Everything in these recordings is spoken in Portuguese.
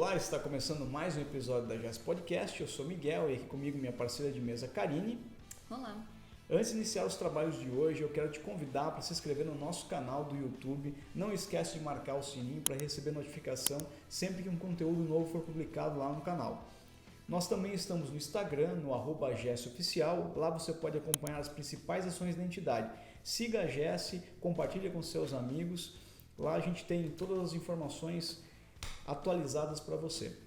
Olá, está começando mais um episódio da GES Podcast. Eu sou Miguel e aqui comigo minha parceira de mesa, Karine. Olá. Antes de iniciar os trabalhos de hoje, eu quero te convidar para se inscrever no nosso canal do YouTube. Não esquece de marcar o sininho para receber notificação sempre que um conteúdo novo for publicado lá no canal. Nós também estamos no Instagram, no @GESOficial. Lá você pode acompanhar as principais ações da entidade. Siga a GES, compartilhe com seus amigos. Lá a gente tem todas as informações atualizadas para você.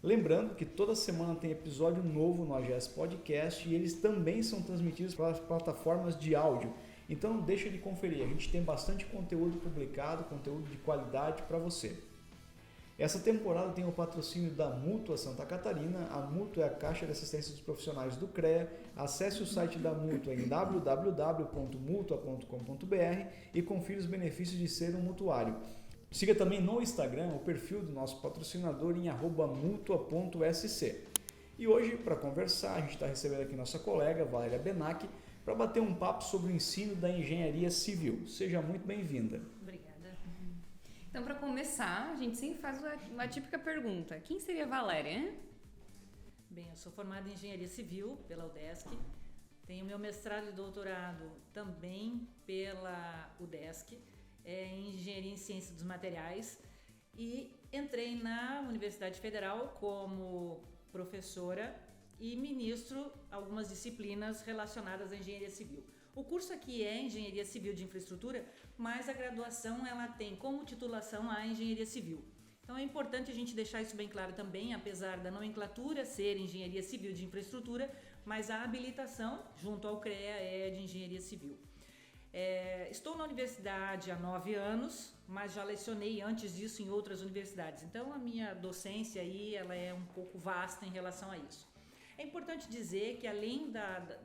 Lembrando que toda semana tem episódio novo no AGES Podcast e eles também são transmitidos para as plataformas de áudio. Então não deixa de conferir, a gente tem bastante conteúdo publicado, conteúdo de qualidade para você. Essa temporada tem o patrocínio da Mútua Santa Catarina. A Mútua é a Caixa de Assistência dos Profissionais do CREA. Acesse o site da Mútua em www.mutua.com.br e confira os benefícios de ser um mutuário. Siga também no Instagram o perfil do nosso patrocinador em @mutua.sc. E hoje, para conversar, a gente está recebendo aqui nossa colega Valéria Benac para bater um papo sobre o ensino da engenharia civil. Seja muito bem-vinda. Obrigada. Então, para começar, a gente sempre faz uma típica pergunta. Quem seria Valéria, hein? Bem, eu sou formada em engenharia civil pela UDESC. Tenho meu mestrado e doutorado também pela UDESC. Em Engenharia em Ciência dos Materiais e entrei na Universidade Federal como professora e ministro algumas disciplinas relacionadas à engenharia civil. O curso aqui é Engenharia Civil de Infraestrutura, mas a graduação ela tem como titulação a Engenharia Civil. Então é importante a gente deixar isso bem claro também, apesar da nomenclatura ser Engenharia Civil de Infraestrutura, mas a habilitação junto ao CREA é de Engenharia Civil. Estou na universidade há 9 anos, mas já lecionei antes disso em outras universidades. Então a minha docência aí ela é um pouco vasta em relação a isso. É importante dizer que além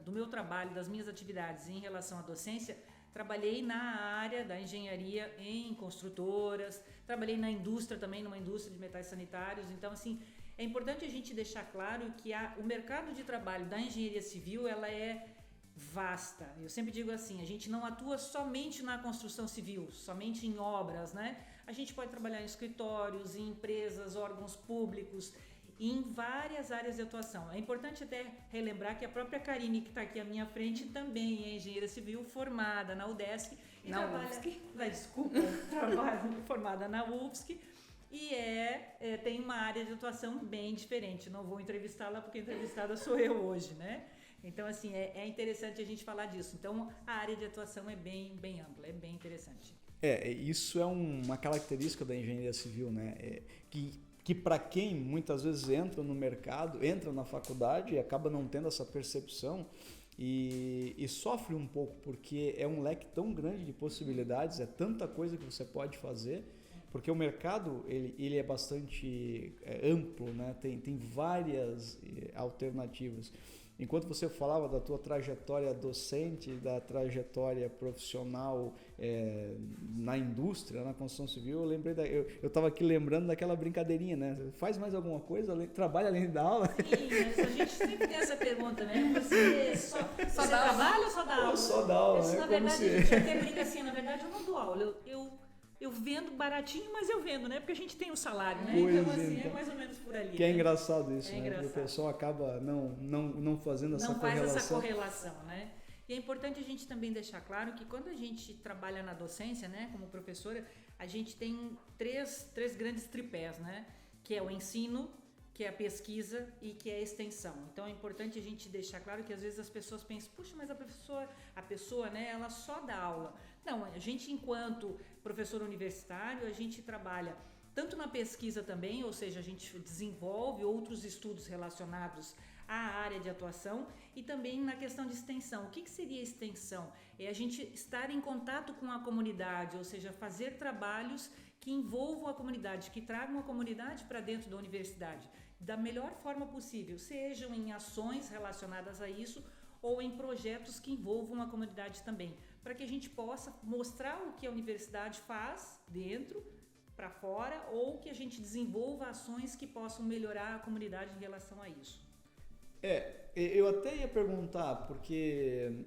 do meu trabalho, das minhas atividades em relação à docência, trabalhei na área da engenharia em construtoras, trabalhei na indústria também, numa indústria de metais sanitários. Então assim, é importante a gente deixar claro que o mercado de trabalho da engenharia civil ela é vasta. Eu sempre digo assim, a gente não atua somente na construção civil, somente em obras, né? A gente pode trabalhar em escritórios, em empresas, órgãos públicos, em várias áreas de atuação. É importante até relembrar que a própria Karine, que está aqui à minha frente, também é engenheira civil formada na UDESC. E trabalha formada na UFSC e tem uma área de atuação bem diferente. Não vou entrevistá-la porque a entrevistada sou eu hoje, né? Então, assim, é interessante a gente falar disso. Então, a área de atuação é bem ampla, é bem interessante. Isso é uma característica da engenharia civil, né? Que para quem muitas vezes entra no mercado, entra na faculdade e acaba não tendo essa percepção e sofre um pouco, porque é um leque tão grande de possibilidades, é tanta coisa que você pode fazer, porque o mercado ele é bastante amplo, né? Tem várias alternativas. Enquanto você falava da tua trajetória docente, da trajetória profissional na indústria, na construção civil, eu estava aqui lembrando daquela brincadeirinha, né? Faz mais alguma coisa? Trabalha além da aula? Sim, mas a gente sempre tem essa pergunta, né? Você só trabalha ou só dá aula? Só dá aula, Na verdade, a gente até brinca assim, na verdade eu não dou aula, eu vendo baratinho, mas eu vendo, né? Porque a gente tem o salário, né? Então, assim, é mais ou menos por ali. Que é engraçado isso, né? Engraçado. Porque o pessoal acaba não fazendo essa correlação. Não faz essa correlação, né? E é importante a gente também deixar claro que quando a gente trabalha na docência, né? Como professora, a gente tem três grandes tripés, né? Que é o ensino, que é a pesquisa e que é a extensão. Então é importante a gente deixar claro que às vezes as pessoas pensam, puxa, mas a pessoa, né, ela só dá aula. Não, a gente enquanto professor universitário, a gente trabalha tanto na pesquisa também, ou seja, a gente desenvolve outros estudos relacionados à área de atuação e também na questão de extensão. O que seria extensão? É a gente estar em contato com a comunidade, ou seja, fazer trabalhos que envolvam a comunidade, que tragam a comunidade para dentro da universidade, da melhor forma possível, sejam em ações relacionadas a isso ou em projetos que envolvam a comunidade também, para que a gente possa mostrar o que a universidade faz dentro, para fora, ou que a gente desenvolva ações que possam melhorar a comunidade em relação a isso. Eu até ia perguntar, porque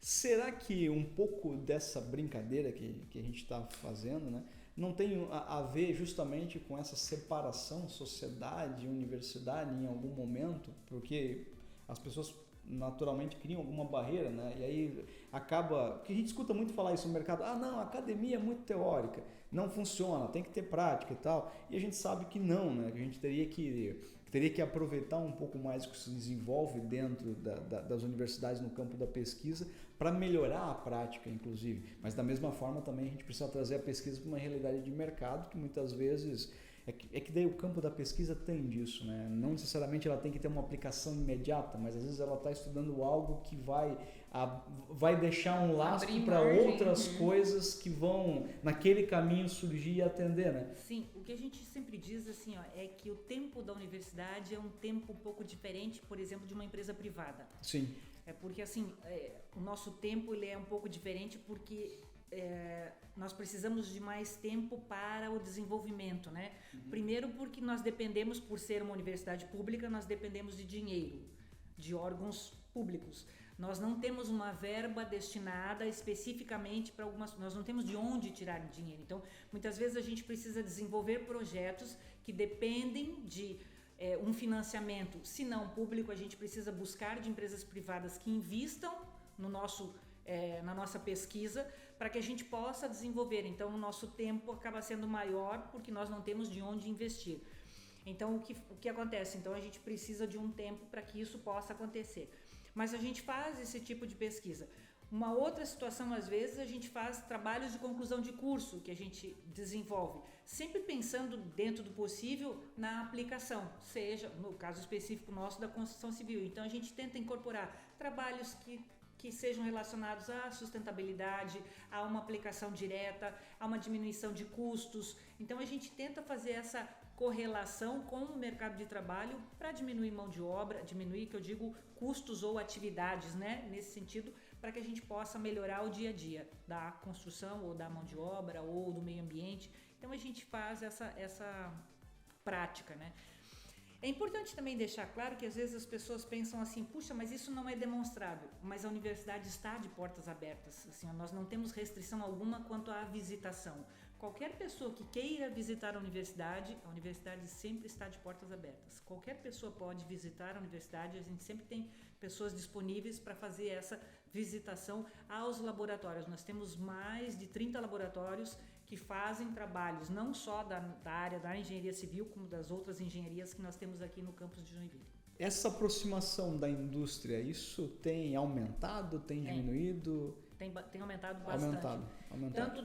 será que um pouco dessa brincadeira que a gente está fazendo, né, não tem a ver justamente com essa separação sociedade e universidade em algum momento, porque as pessoas naturalmente criam alguma barreira, né? E aí acaba, porque a gente escuta muito falar isso no mercado, não, a academia é muito teórica, não funciona, tem que ter prática e tal, e a gente sabe que não, né? Que a gente teria que aproveitar um pouco mais o que se desenvolve dentro das universidades no campo da pesquisa para melhorar a prática, inclusive. Mas da mesma forma também a gente precisa trazer a pesquisa para uma realidade de mercado que muitas vezes é que daí o campo da pesquisa tem disso, né? Não necessariamente ela tem que ter uma aplicação imediata, mas às vezes ela está estudando algo que vai deixar um lastro para outras coisas que vão naquele caminho surgir e atender, né? Sim, o que a gente sempre diz assim, é que o tempo da universidade é um tempo um pouco diferente, por exemplo, de uma empresa privada. Sim. Porque assim, o nosso tempo ele é um pouco diferente porque nós precisamos de mais tempo para o desenvolvimento, né? Primeiro porque nós dependemos, por ser uma universidade pública, nós dependemos de dinheiro, de órgãos públicos. Nós não temos uma verba destinada especificamente para nós não temos de onde tirar dinheiro. Então, muitas vezes a gente precisa desenvolver projetos que dependem de um financiamento, se não público, a gente precisa buscar de empresas privadas que invistam no na nossa pesquisa para que a gente possa desenvolver. Então, o nosso tempo acaba sendo maior porque nós não temos de onde investir. Então, o que acontece? Então, a gente precisa de um tempo para que isso possa acontecer. Mas a gente faz esse tipo de pesquisa. Uma outra situação, às vezes, a gente faz trabalhos de conclusão de curso que a gente desenvolve, sempre pensando dentro do possível na aplicação, seja, no caso específico nosso, da construção civil. Então, a gente tenta incorporar trabalhos que sejam relacionados à sustentabilidade, a uma aplicação direta, a uma diminuição de custos. Então, a gente tenta fazer essa correlação com o mercado de trabalho para diminuir mão de obra, diminuir, que eu digo, custos ou atividades, né? Nesse sentido, para que a gente possa melhorar o dia a dia da construção ou da mão de obra ou do meio ambiente. Então, a gente faz essa prática, né? É importante também deixar claro que às vezes as pessoas pensam assim, puxa, mas isso não é demonstrado, mas a universidade está de portas abertas, assim, nós não temos restrição alguma quanto à visitação. Qualquer pessoa que queira visitar a universidade sempre está de portas abertas. Qualquer pessoa pode visitar a universidade, a gente sempre tem pessoas disponíveis para fazer essa visitação aos laboratórios. Nós temos mais de 30 laboratórios que fazem trabalhos não só da área da engenharia civil, como das outras engenharias que nós temos aqui no campus de Joinville. Essa aproximação da indústria, isso tem aumentado, tem diminuído? Tem aumentado bastante. Aumentado. Tanto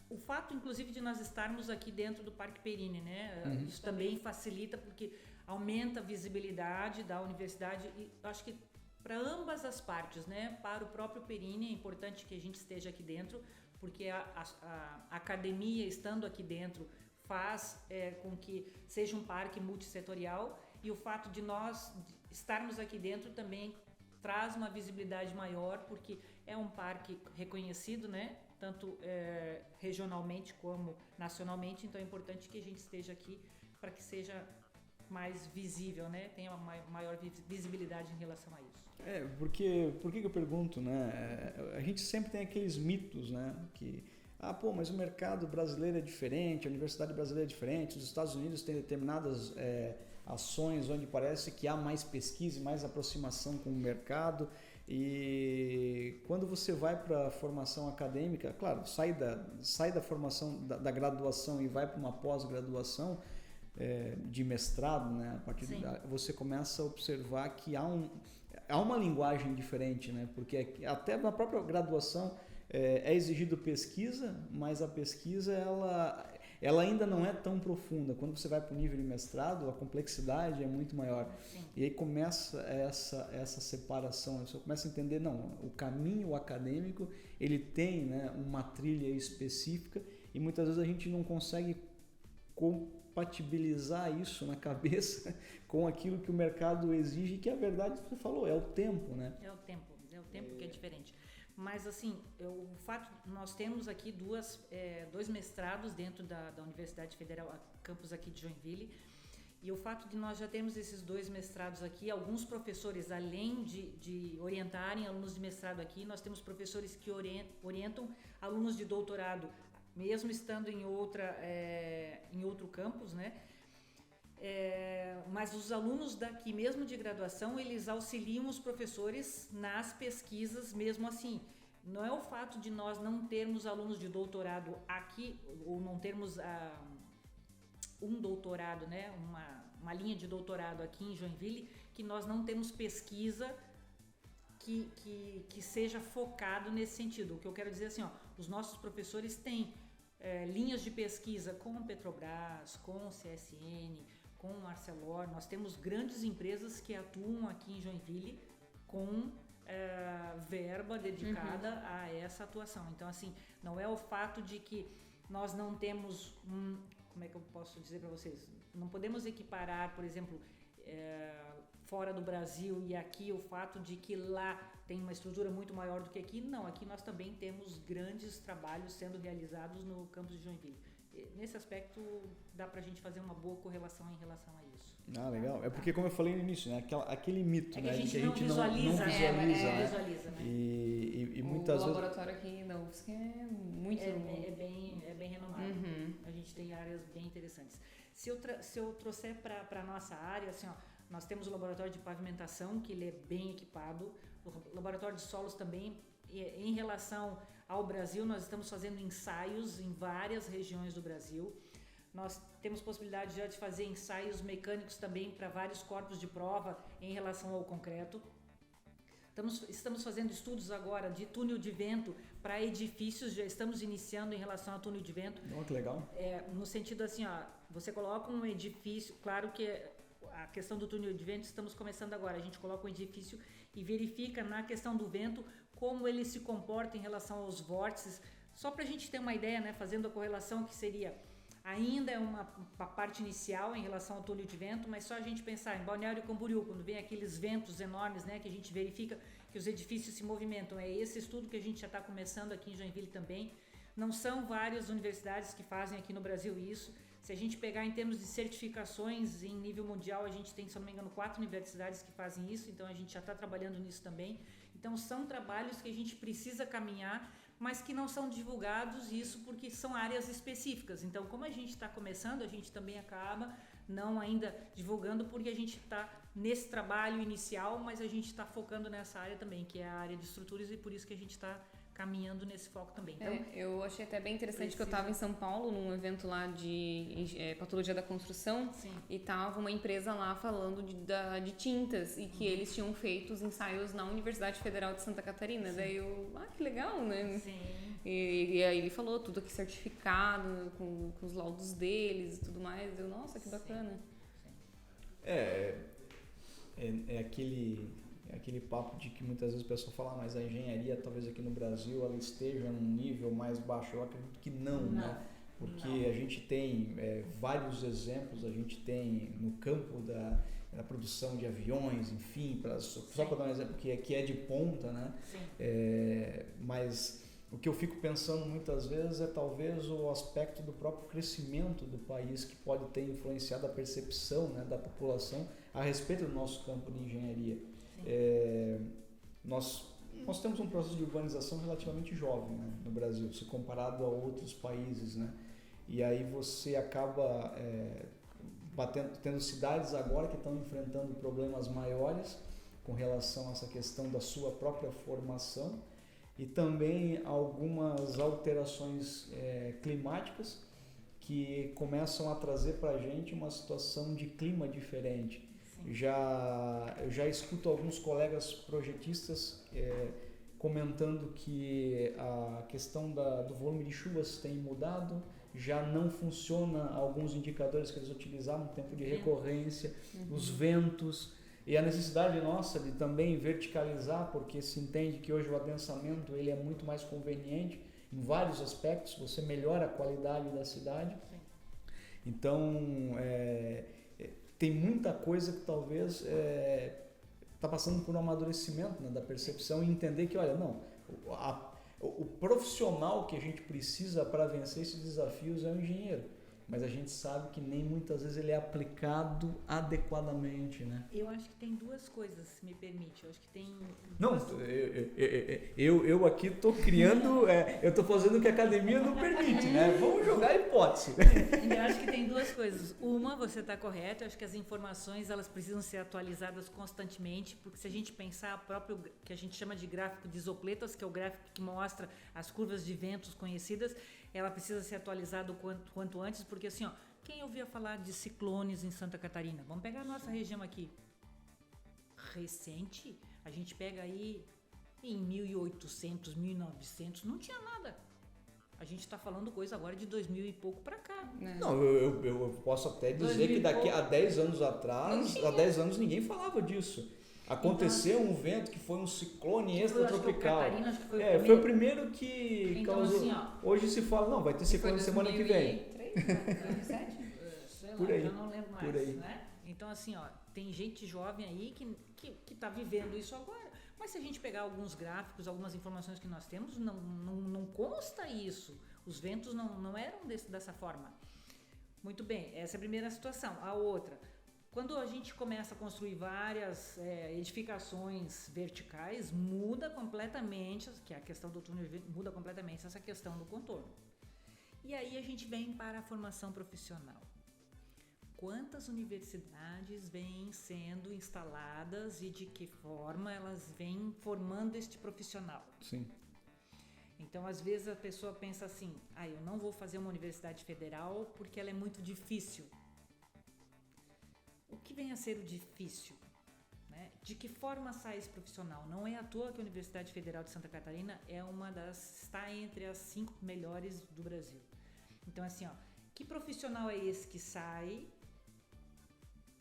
o fato, inclusive, de nós estarmos aqui dentro do Parque Perini, né? Isso também facilita porque aumenta a visibilidade da universidade e acho que para ambas as partes, né? Para o próprio Perini é importante que a gente esteja aqui dentro, porque a academia estando aqui dentro faz com que seja um parque multissetorial e o fato de nós estarmos aqui dentro também traz uma visibilidade maior porque é um parque reconhecido, né? Tanto regionalmente como nacionalmente, então é importante que a gente esteja aqui para que seja mais visível, né? Tenha uma maior visibilidade em relação a isso. Por que eu pergunto, né? A gente sempre tem aqueles mitos, né? Que, mas o mercado brasileiro é diferente, a universidade brasileira é diferente, os Estados Unidos têm determinadas ações onde parece que há mais pesquisa e mais aproximação com o mercado. E quando você vai para a formação acadêmica, claro, sai da formação da graduação e vai para uma pós-graduação de mestrado, né? A partir você começa a observar que há uma linguagem diferente, né? Porque até na própria graduação é exigido pesquisa, mas a pesquisa ela ainda não é tão profunda. Quando você vai para o nível de mestrado, a complexidade é muito maior. Sim. E aí começa essa separação. Você começa a entender, não, o caminho acadêmico ele tem, né, uma trilha específica e muitas vezes a gente não consegue compatibilizar isso na cabeça com aquilo que o mercado exige, que a verdade você falou, é o tempo, né? É o tempo que é diferente. Mas assim, o fato, nós temos aqui dois mestrados dentro da Universidade Federal, campus aqui de Joinville, e o fato de nós já termos esses dois mestrados aqui, alguns professores, além de orientarem alunos de mestrado aqui, nós temos professores que orientam alunos de doutorado mesmo estando em outro campus, né? Mas os alunos daqui mesmo de graduação, eles auxiliam os professores nas pesquisas mesmo assim. Não é o fato de nós não termos alunos de doutorado aqui, ou não termos um doutorado, né? Uma linha de doutorado aqui em Joinville, que nós não temos pesquisa que seja focado nesse sentido. O que eu quero dizer assim, os nossos professores têm linhas de pesquisa com a Petrobras, com o CSN, com o Arcelor. Nós temos grandes empresas que atuam aqui em Joinville com verba dedicada a essa atuação. Então, assim, não é o fato de que nós não temos como é que eu posso dizer para vocês? Não podemos equiparar, por exemplo, fora do Brasil e aqui o fato de que lá tem uma estrutura muito maior do que aqui. Não, aqui nós também temos grandes trabalhos sendo realizados no campus de Joinville. Nesse aspecto, dá pra gente fazer uma boa correlação em relação a isso. Ah, legal. É porque, como eu falei no início, né? Aquele mito, né? Que a gente não visualiza, né? E muitas vezes... O laboratório aqui da UFSC é muito... É bem renomado. Uhum. A gente tem áreas bem interessantes. Se eu trouxer para a nossa área, assim, nós temos o laboratório de pavimentação, que ele é bem equipado. O laboratório de solos também. Em relação ao Brasil, nós estamos fazendo ensaios em várias regiões do Brasil. Nós temos possibilidade já de fazer ensaios mecânicos também para vários corpos de prova em relação ao concreto. Estamos fazendo estudos agora de túnel de vento para edifícios, já estamos iniciando em relação a túnel de vento. Oh, que legal. No sentido assim, você coloca um edifício, claro que a questão do túnel de vento estamos começando agora, a gente coloca um edifício e verifica na questão do vento como ele se comporta em relação aos vórtices, só para a gente ter uma ideia, né, fazendo a correlação que seria, ainda é uma parte inicial em relação ao túnel de vento, mas só a gente pensar em Balneário Camboriú, quando vem aqueles ventos enormes, né, que a gente verifica que os edifícios se movimentam, é esse estudo que a gente já está começando aqui em Joinville também. Não são várias universidades que fazem aqui no Brasil isso. Se a gente pegar em termos de certificações em nível mundial, a gente tem, se não me engano, 4 universidades que fazem isso, então a gente já está trabalhando nisso também. Então são trabalhos que a gente precisa caminhar, mas que não são divulgados, isso porque são áreas específicas. Então, como a gente está começando, a gente também acaba não ainda divulgando, porque a gente está nesse trabalho inicial, mas a gente está focando nessa área também, que é a área de estruturas, e por isso que a gente está caminhando nesse foco também. Então, eu achei até bem interessante que eu estava em São Paulo num evento lá de patologia da construção. Sim. E tava uma empresa lá falando de tintas e que eles tinham feito os ensaios na Universidade Federal de Santa Catarina. Sim. Daí eu, que legal, né? Sim. E aí ele falou tudo aqui certificado, com os laudos deles e tudo mais. Eu, nossa, que bacana. Sim. É aquele papo de que muitas vezes o pessoal fala, mas a engenharia talvez aqui no Brasil ela esteja num nível mais baixo. Eu acredito que não. Né? Porque a gente tem vários exemplos, a gente tem no campo da produção de aviões, enfim, só para dar um exemplo que é de ponta, né? Mas o que eu fico pensando muitas vezes é talvez o aspecto do próprio crescimento do país que pode ter influenciado a percepção, né, da população a respeito do nosso campo de engenharia. Nós temos um processo de urbanização relativamente jovem, né, no Brasil, se comparado a outros países, né? E aí você acaba tendo cidades agora que estão enfrentando problemas maiores com relação a essa questão da sua própria formação e também algumas alterações climáticas que começam a trazer para a gente uma situação de clima diferente. Eu já escuto alguns colegas projetistas comentando que a questão do volume de chuvas tem mudado, já não funciona alguns indicadores que eles utilizavam, tempo de recorrência, os ventos e a necessidade nossa de também verticalizar, porque se entende que hoje o adensamento ele é muito mais conveniente em vários aspectos, você melhora a qualidade da cidade. Então, tem muita coisa que talvez está passando por um amadurecimento, né, da percepção e entender que, olha, não, o profissional que a gente precisa para vencer esses desafios é o engenheiro. mas a gente sabe que nem muitas vezes ele é aplicado adequadamente, né? Eu acho que tem duas coisas, se me permite. Eu acho que tem... Não, eu aqui estou criando, eu estou fazendo o que a academia não permite, né? Vamos jogar a hipótese. Eu acho que tem duas coisas. Uma, você está correto, eu acho que as informações elas precisam ser atualizadas constantemente, porque se a gente pensar próprio que a gente chama de gráfico de isopletas, que é o gráfico que mostra as curvas de ventos conhecidas, ela precisa ser atualizada o quanto antes, porque assim, ó, quem ouvia falar de ciclones em Santa Catarina? Vamos pegar a nossa região aqui. Recente, a gente pega aí em 1800, 1900, não tinha nada. A gente está falando coisa agora de 2000 e pouco para cá. Não, eu posso até dizer que daqui a 10 anos atrás, há 10 anos ninguém falava disso. Aconteceu um vento que foi um ciclone extratropical. Foi o primeiro que então, causou. Assim, ó, hoje se fala, não, vai ter ciclone semana que vem. 2007? Sei lá, Por aí, já não lembro mais. por aí. Né? Então, assim, ó, tem gente jovem aí que tá vivendo isso agora. Mas se a gente pegar alguns gráficos, algumas informações que nós temos, não consta isso. Os ventos não eram dessa forma. Muito bem, essa é a primeira situação. A outra, quando a gente começa a construir várias edificações verticais, muda completamente, que é a questão do túnel, muda completamente essa questão do contorno. E aí a gente vem para a formação profissional. Quantas universidades vêm sendo instaladas e de que forma elas vêm formando este profissional? Sim. Então, às vezes a pessoa pensa assim, eu não vou fazer uma universidade federal porque ela é muito difícil. O que vem a ser o difícil? Né? De que forma sai esse profissional? Não é à toa que a Universidade Federal de Santa Catarina está entre as 5 melhores do Brasil. Então, assim, que profissional é esse que sai?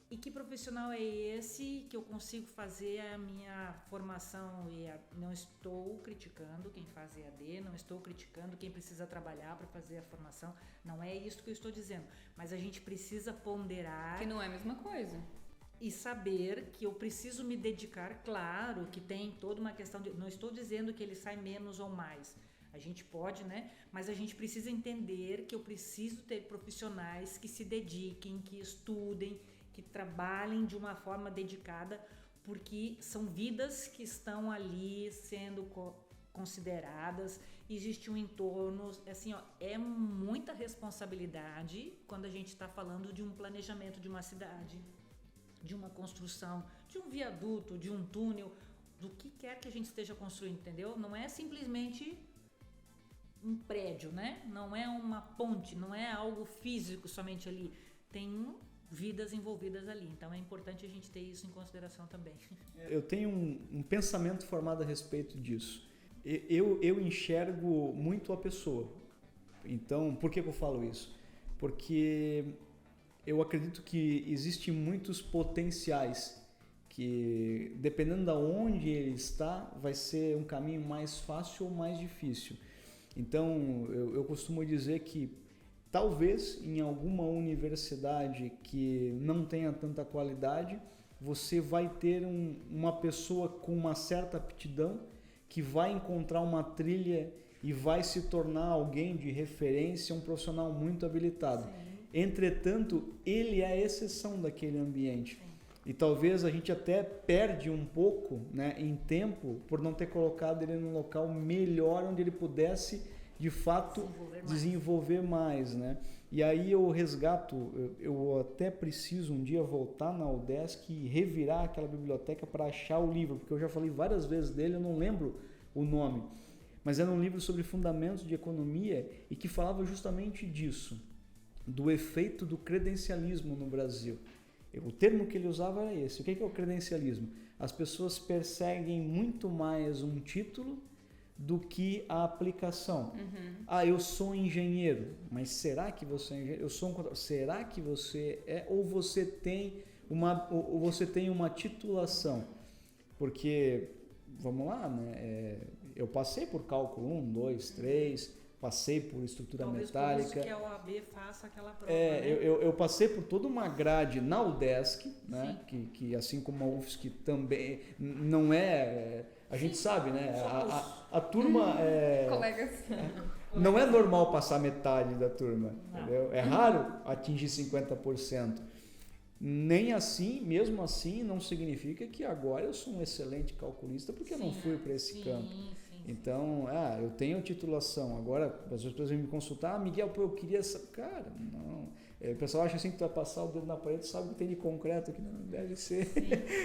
E que profissional é esse que eu consigo fazer a minha formação? Não estou criticando quem faz EAD, não estou criticando quem precisa trabalhar para fazer a formação. Não é isso que eu estou dizendo. Mas a gente precisa ponderar... Que não é a mesma coisa. E saber que eu preciso me dedicar, claro, que tem toda uma questão de... Não estou dizendo que ele sai menos ou mais. A gente pode, né? Mas a gente precisa entender que eu preciso ter profissionais que se dediquem, que estudem, que trabalhem de uma forma dedicada, porque são vidas que estão ali sendo consideradas, existe um entorno, assim, é muita responsabilidade quando a gente está falando de um planejamento de uma cidade, de uma construção, de um viaduto, de um túnel, do que quer que a gente esteja construindo, entendeu? Não é simplesmente um prédio, né? Não é uma ponte, não é algo físico somente ali, tem vidas envolvidas ali. Então é importante a gente ter isso em consideração também. Eu tenho um pensamento formado a respeito disso. Eu enxergo muito a pessoa. Então, por que eu falo isso? Porque eu acredito que existem muitos potenciais que, dependendo de onde ele está, vai ser um caminho mais fácil ou mais difícil. Então, eu costumo dizer que talvez em alguma universidade que não tenha tanta qualidade, você vai ter uma pessoa com uma certa aptidão que vai encontrar uma trilha e vai se tornar alguém de referência, um profissional muito habilitado. Sim. Entretanto, ele é a exceção daquele ambiente. Sim. E talvez a gente até perde um pouco, né, em tempo por não ter colocado ele num local melhor onde ele pudesse de fato desenvolver mais, né? E aí eu resgato, eu até preciso um dia voltar na UDESC e revirar aquela biblioteca para achar o livro, porque eu já falei várias vezes dele, eu não lembro o nome, mas era um livro sobre fundamentos de economia e que falava justamente disso, do efeito do credencialismo no Brasil. O termo que ele usava era esse. O que é o credencialismo? As pessoas perseguem muito mais um título do que a aplicação. Uhum. Eu sou engenheiro, mas será que você é engenheiro? Eu sou um contador. Será que você é? Ou você tem uma titulação? Porque, vamos lá, né? Eu passei por cálculo 1, 2, 3, passei por estrutura talvez metálica. Por isso que a OAB faça aquela prova, né? eu passei por toda uma grade na UDESC, né? Que assim como a UFSC também não é... A gente sabe, né? A turma... Colegas. Não é normal passar metade da turma, Não. entendeu? É raro atingir 50%. Nem assim, mesmo assim, não significa que agora eu sou um excelente calculista porque eu não fui para esse campo. Então, eu tenho titulação. Agora, as pessoas vêm me consultar, Miguel, pô, eu queria essa. Cara, não. O pessoal acha assim que tu vai passar o dedo na parede, sabe que tem de concreto aqui, não deve ser.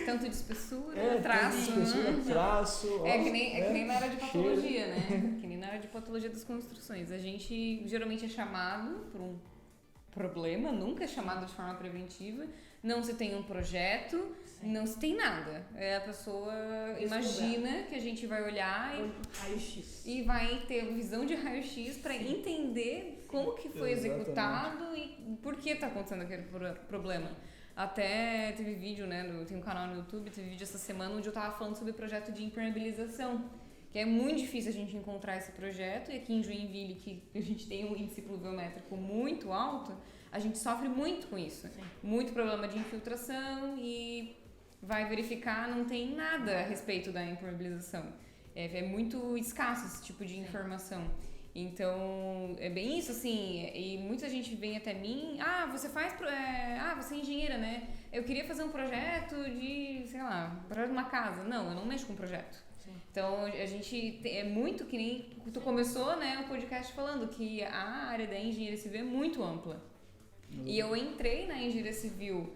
Tanto de espessura, traço. Tanto de espessura, traço. Que nem na área de patologia, né? Que nem na área de patologia das construções. A gente geralmente é chamado por um problema, nunca é chamado de forma preventiva, não se tem um projeto, não se tem nada. A pessoa imagina que a gente vai olhar e vai ter visão de raio-x para entender como que foi executado e por que está acontecendo aquele problema. Até teve vídeo, né? Tem um canal no YouTube, teve vídeo essa semana onde eu estava falando sobre o projeto de impermeabilização, que é muito difícil a gente encontrar esse projeto, e aqui em Joinville, que a gente tem um índice pluviométrico muito alto, a gente sofre muito com isso. Muito problema de infiltração e vai verificar, não tem nada a respeito da impermeabilização. É muito escasso esse tipo de informação. Então, é bem isso, assim, e muita gente vem até mim, você é engenheira, né? Eu queria fazer um projeto de, sei lá, projeto de uma casa. Não, eu não mexo com projeto. Então, a gente é muito que nem tu começou, né, o podcast falando que a área da engenharia civil é muito ampla. E eu entrei na engenharia civil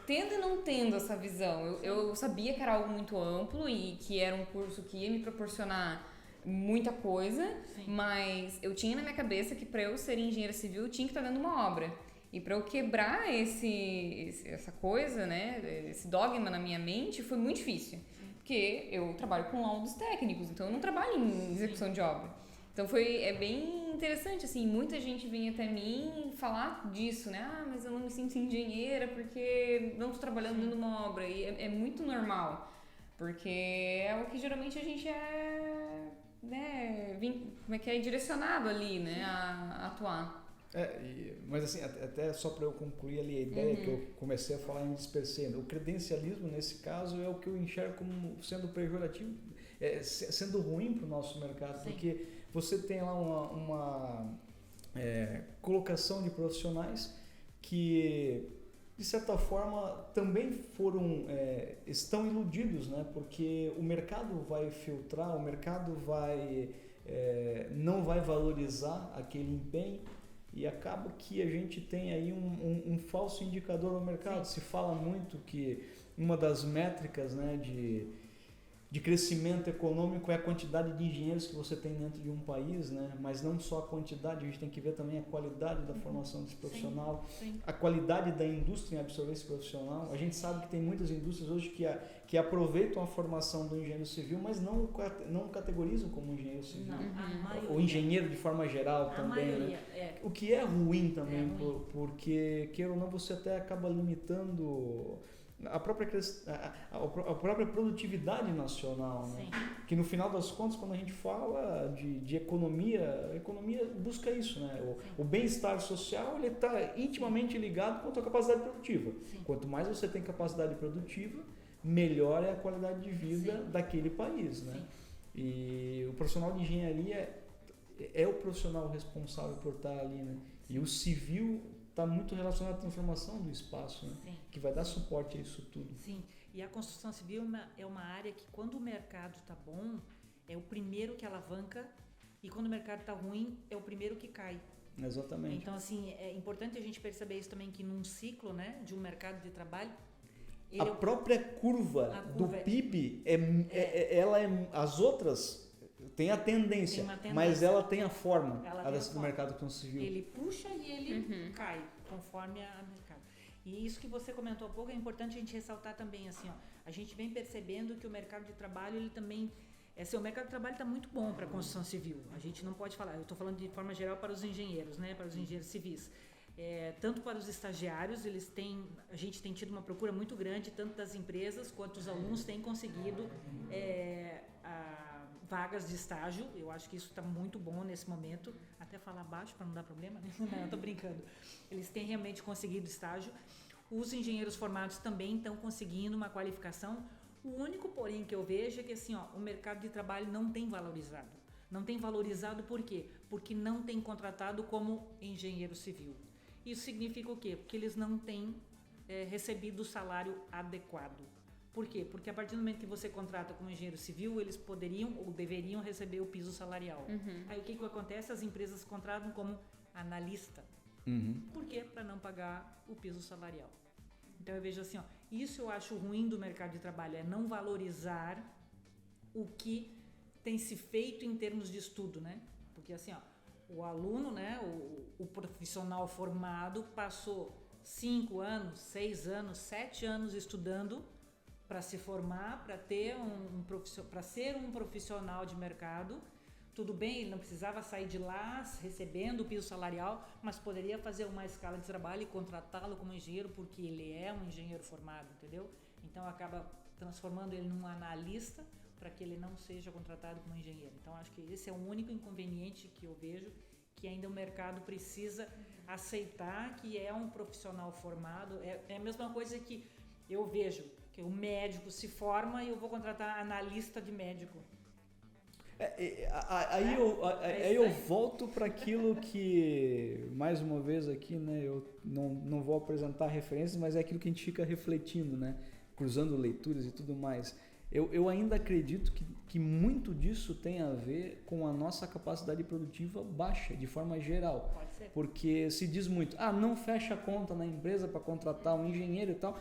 tendo e não tendo essa visão. Eu sabia que era algo muito amplo e que era um curso que ia me proporcionar muita coisa, mas eu tinha na minha cabeça que para eu ser engenheira civil eu tinha que estar dando uma obra. E para eu quebrar essa coisa, né, esse dogma na minha mente, foi muito difícil. Porque eu trabalho com laudos técnicos, então eu não trabalho em execução de obra. Então é bem interessante, assim, muita gente vem até mim falar disso, né? Mas eu não me sinto engenheira porque não estou trabalhando numa obra. E é muito normal, porque é o que geralmente a gente é direcionado ali, né, a atuar. Mas assim, até só para eu concluir ali a ideia que eu comecei a falar em dispersando, o credencialismo nesse caso é o que eu enxergo como sendo pejorativo, sendo ruim para o nosso mercado, porque você tem lá uma colocação de profissionais que de certa forma também estão iludidos, né? Porque o mercado vai filtrar, o mercado não vai valorizar aquele empenho. E acaba que a gente tem aí um falso indicador no mercado. Se fala muito que uma das métricas, né, de crescimento econômico é a quantidade de engenheiros que você tem dentro de um país, né? Mas não só a quantidade, a gente tem que ver também a qualidade da formação desse profissional, a qualidade da indústria em absorver esse profissional. A gente sabe que tem muitas indústrias hoje que aproveitam a formação do engenheiro civil, mas não o categorizam como engenheiro civil. O engenheiro de forma geral também, né? O que é ruim também, porque, queira ou não, você até acaba limitando a própria produtividade nacional, né? Que no final das contas, quando a gente fala de economia, a economia busca isso, né? O bem-estar social ele está intimamente ligado com a tua capacidade produtiva. Quanto mais você tem capacidade produtiva, melhor é a qualidade de vida daquele país, né? E o profissional de engenharia é o profissional responsável por estar ali, né? E o civil está muito relacionado à transformação do espaço, né? Que vai dar suporte a isso tudo. Sim, e a construção civil é uma área que, quando o mercado está bom, é o primeiro que alavanca, e quando o mercado está ruim, é o primeiro que cai. Exatamente. Então, assim, é importante a gente perceber isso também, que num ciclo, né, de um mercado de trabalho, a própria curva do PIB, as outras tem a tendência, mas ela tem a forma do mercado de construção civil. Ele puxa e ele cai, conforme a mercado. E isso que você comentou há pouco, é importante a gente ressaltar também, assim, ó, a gente vem percebendo que o mercado de trabalho, ele também, o mercado de trabalho está muito bom para a construção civil. A gente não pode falar, eu estou falando de forma geral para os engenheiros, né, para os engenheiros civis. Tanto para os estagiários, a gente tem tido uma procura muito grande, tanto das empresas quanto os alunos têm conseguido vagas de estágio. Eu acho que isso está muito bom nesse momento, até falar baixo para não dar problema, né? Não, estou brincando. Eles têm realmente conseguido estágio. Os engenheiros formados também estão conseguindo uma qualificação. O único porém que eu vejo é que, assim, ó, o mercado de trabalho não tem valorizado. Não tem valorizado por quê? Porque não tem contratado como engenheiro civil. Isso significa o quê? Porque eles não têm recebido o salário adequado. Por quê? Porque a partir do momento que você contrata como engenheiro civil, eles poderiam ou deveriam receber o piso salarial. Aí o que acontece? As empresas contratam como analista. Por quê? Para não pagar o piso salarial. Então eu vejo assim, ó, isso eu acho ruim do mercado de trabalho, é não valorizar o que tem se feito em termos de estudo, né? Porque assim, ó, o aluno, né, o profissional formado passou 5 anos, 6 anos, 7 anos estudando para se formar, para ter para ser um profissional de mercado. Tudo bem, ele não precisava sair de lá recebendo o piso salarial, mas poderia fazer uma escala de trabalho e contratá-lo como engenheiro porque ele é um engenheiro formado, entendeu? Então acaba transformando ele num analista para que ele não seja contratado como engenheiro. Então acho que esse é o único inconveniente que eu vejo, que ainda o mercado precisa aceitar que é um profissional formado. É a mesma coisa que eu vejo, que o médico se forma e eu vou contratar analista de médico. Aí eu volto para aquilo que, mais uma vez aqui, né, eu não vou apresentar referências, mas é aquilo que a gente fica refletindo, né, cruzando leituras e tudo mais. Eu ainda acredito que muito disso tem a ver com a nossa capacidade produtiva baixa, de forma geral. Pode ser. Porque se diz muito, não fecha a conta na empresa para contratar um engenheiro e tal.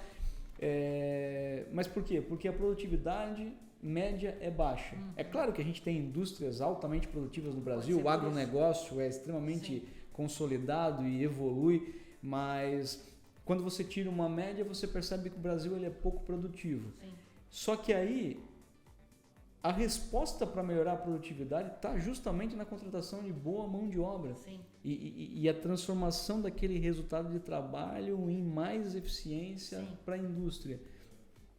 Mas por quê? Porque a produtividade média é baixa. É claro que a gente tem indústrias altamente produtivas no Brasil, o agronegócio é extremamente consolidado e evolui, mas quando você tira uma média, você percebe que o Brasil ele é pouco produtivo. Sim. Só que aí, a resposta para melhorar a produtividade está justamente na contratação de boa mão de obra. Sim. E a transformação daquele resultado de trabalho em mais eficiência para a indústria.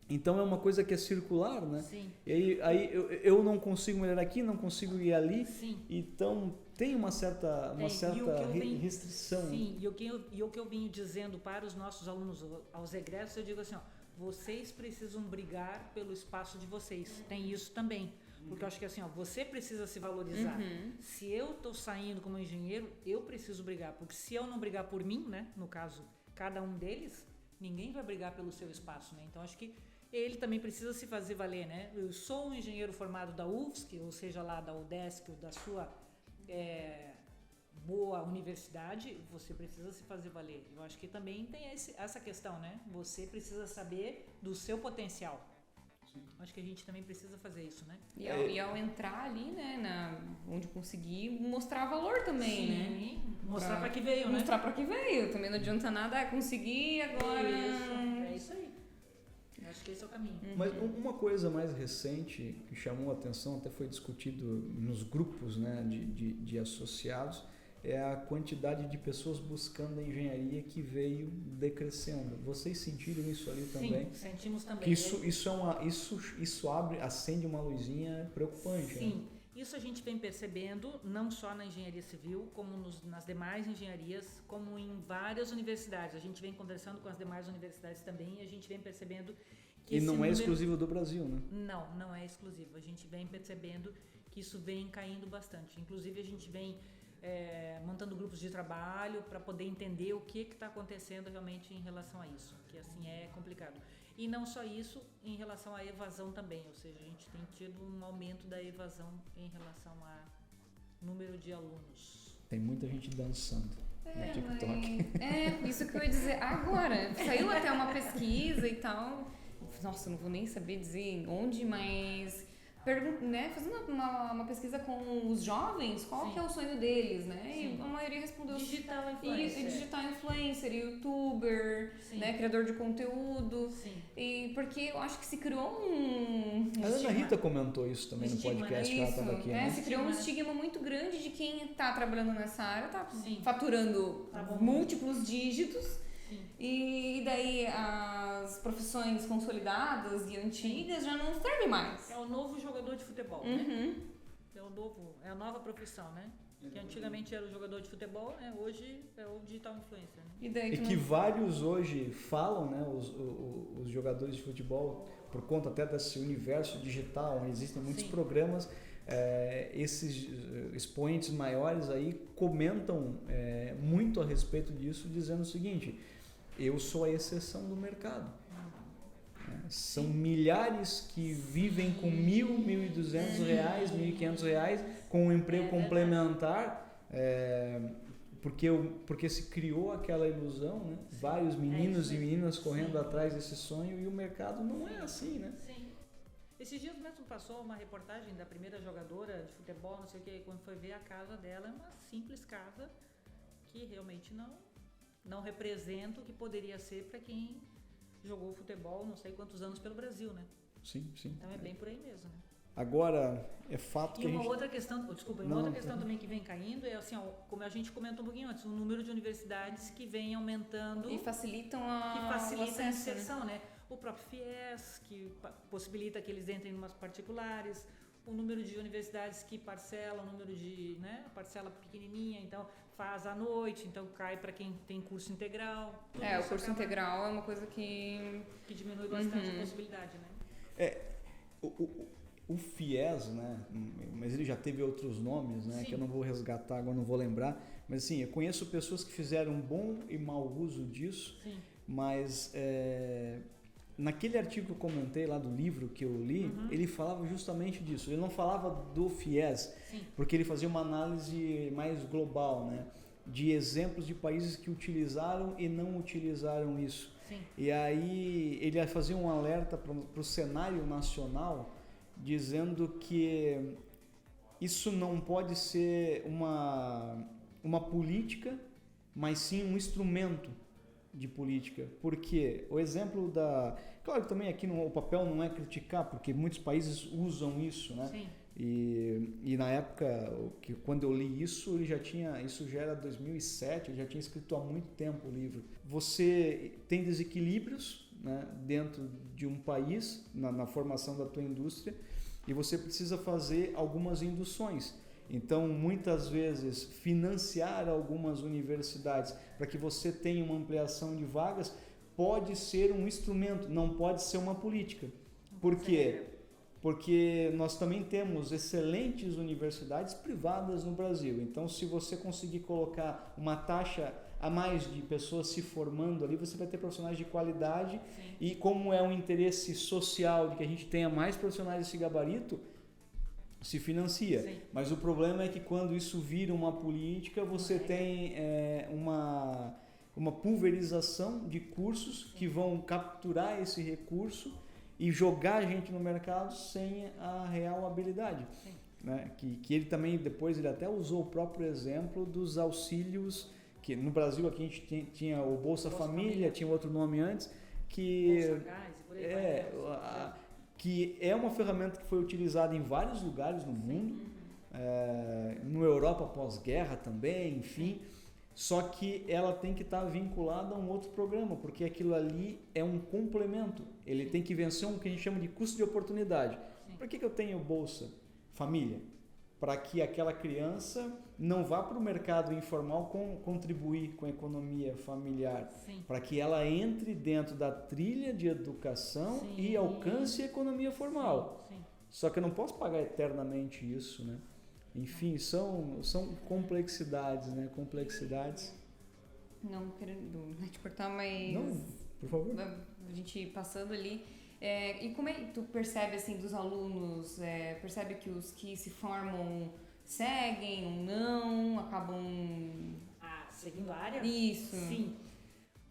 Então é uma coisa que é circular, né? Sim. E aí eu não consigo melhorar aqui, não consigo ir ali. Sim. Então tem uma certa restrição. Sim, e o que eu venho dizendo para os nossos alunos, aos egressos, eu digo assim, ó, vocês precisam brigar pelo espaço de vocês. Tem isso também. Porque eu acho que assim, ó, você precisa se valorizar. Se eu estou saindo como engenheiro, eu preciso brigar. Porque se eu não brigar por mim, né, no caso, cada um deles, ninguém vai brigar pelo seu espaço, né? Então acho que ele também precisa se fazer valer, né? Eu sou um engenheiro formado da UFSC, ou seja lá da UDESC, ou da sua boa universidade, você precisa se fazer valer. Eu acho que também tem essa questão, né? Você precisa saber do seu potencial. Acho que a gente também precisa fazer isso, né? E ao entrar ali, né, onde conseguir, mostrar valor também, né? Mostrar para que veio, né? Mostrar para que veio. Também não adianta nada, conseguir agora. É isso aí. Eu acho que esse é o caminho. Mas uma coisa mais recente que chamou a atenção, até foi discutido nos grupos, né, de associados, é a quantidade de pessoas buscando a engenharia que veio decrescendo. Vocês sentiram isso ali também? Sim, sentimos também. Que isso acende uma luzinha preocupante. Sim, né? Isso a gente vem percebendo não só na engenharia civil, como nas demais engenharias, como em várias universidades. A gente vem conversando com as demais universidades também e a gente vem percebendo que e não é exclusivo do Brasil, né? Não é exclusivo. A gente vem percebendo que isso vem caindo bastante. Inclusive a gente vem montando grupos de trabalho para poder entender o que está acontecendo realmente em relação a isso, que assim é complicado. E não só isso, em relação à evasão também, ou seja, a gente tem tido um aumento da evasão em relação a número de alunos. Tem muita gente dançando no TikTok. Isso que eu ia dizer agora. Saiu até uma pesquisa e tal. Nossa, eu não vou nem saber dizer onde, mas fazendo uma pesquisa com os jovens, qual que é o sonho deles, né? Sim. E a maioria respondeu digital influencer. Digital influencer, youtuber, né? Criador de conteúdo. Sim. E porque eu acho que se criou um a Ana Rita comentou isso também no podcast que ela estava aqui. Né? Se criou um estigma muito grande de quem está trabalhando nessa área, está faturando múltiplos dígitos. E daí as profissões consolidadas e antigas já não servem mais. É o novo jogador de futebol, né? É a nova profissão, né? Que antigamente era o jogador de futebol, né? Hoje é o digital influencer. Né? E que vários hoje falam, né? Os jogadores de futebol, por conta até desse universo digital, onde existem muitos programas, esses expoentes maiores aí comentam muito a respeito disso, dizendo o seguinte: eu sou a exceção do mercado. São milhares que vivem com R$1.000, R$1.200, R$1.500 com um emprego complementar, porque se criou aquela ilusão, né? Vários meninos e meninas correndo atrás desse sonho, e o mercado não é assim, né? Sim. Esses dias mesmo passou uma reportagem da primeira jogadora de futebol, não sei o que, quando foi ver a casa dela, é uma simples casa que realmente não representa o que poderia ser para quem jogou futebol não sei quantos anos pelo Brasil, né? Sim. Então é bem por aí mesmo, né? Agora, é fato que uma outra questão, outra questão também que vem caindo é assim, ó, como a gente comentou um pouquinho antes, o número de universidades que vem aumentando e facilitam a inserção, né? O próprio FIES, que possibilita que eles entrem em umas particulares, o número de universidades que parcela, o número de, né, parcela pequenininha, então faz à noite, então cai para quem tem curso integral. O curso integral é uma coisa que diminui bastante a possibilidade, né? O FIES, né, mas ele já teve outros nomes, né, que eu não vou resgatar agora, não vou lembrar, mas assim, eu conheço pessoas que fizeram bom e mau uso disso, mas naquele artigo que eu comentei lá do livro que eu li, ele falava justamente disso. Ele não falava do FIES, porque ele fazia uma análise mais global, né, de exemplos de países que utilizaram e não utilizaram isso. E aí ele fazia um alerta para o cenário nacional, dizendo que isso não pode ser uma política, mas sim um instrumento de política. Porque o exemplo Claro que também aqui o papel não é criticar, porque muitos países usam isso, né? Sim. E na época, quando eu li isso, isso já era 2007, eu já tinha escrito há muito tempo o livro. Você tem desequilíbrios, né, dentro de um país, na formação da tua indústria, e você precisa fazer algumas induções. Então, muitas vezes, financiar algumas universidades para que você tenha uma ampliação de vagas pode ser um instrumento, não pode ser uma política. Por quê? Porque nós também temos excelentes universidades privadas no Brasil. Então, se você conseguir colocar uma taxa a mais de pessoas se formando ali, você vai ter profissionais de qualidade. E como é um interesse social de que a gente tenha mais profissionais desse gabarito, se financia. Mas o problema é que quando isso vira uma política, você tem uma pulverização de cursos que vão capturar esse recurso e jogar a gente no mercado sem a real habilidade. Né? Que ele também, depois, ele até usou o próprio exemplo dos auxílios, que no Brasil aqui a gente tinha o Bolsa Família, tinha outro nome antes, que Bolsa Gás, por aí vai, que é uma ferramenta que foi utilizada em vários lugares no mundo, no Europa pós-guerra também, enfim. Só que ela tem que estar vinculada a um outro programa, porque aquilo ali é um complemento. Ele tem que vencer o que a gente chama de custo de oportunidade. Para que eu tenho Bolsa Família? Para que aquela criança não vá para o mercado informal contribuir com a economia familiar. Para que ela entre dentro da trilha de educação e alcance a economia formal. Só que eu não posso pagar eternamente isso, né? Enfim, são complexidades, né? Complexidades. Não querendo te cortar, mas... Não, por favor. A gente passando ali. E como é que tu percebe, assim, dos alunos? Percebe que os que se formam seguem ou não? Acabam... seguindo a área? Isso. Sim.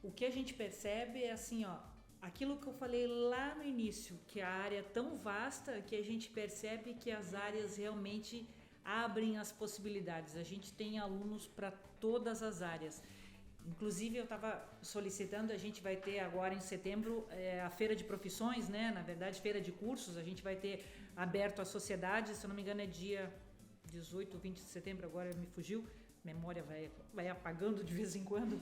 O que a gente percebe é assim, ó, aquilo que eu falei lá no início, que a área é tão vasta que a gente percebe que as áreas realmente abrem as possibilidades. A gente tem alunos para todas as áreas. Inclusive, eu estava solicitando, a gente vai ter agora em setembro a feira de profissões, né? Na verdade, feira de cursos, a gente vai ter aberto à sociedade, se eu não me engano é dia 18, 20 de setembro, agora me fugiu, memória vai apagando de vez em quando.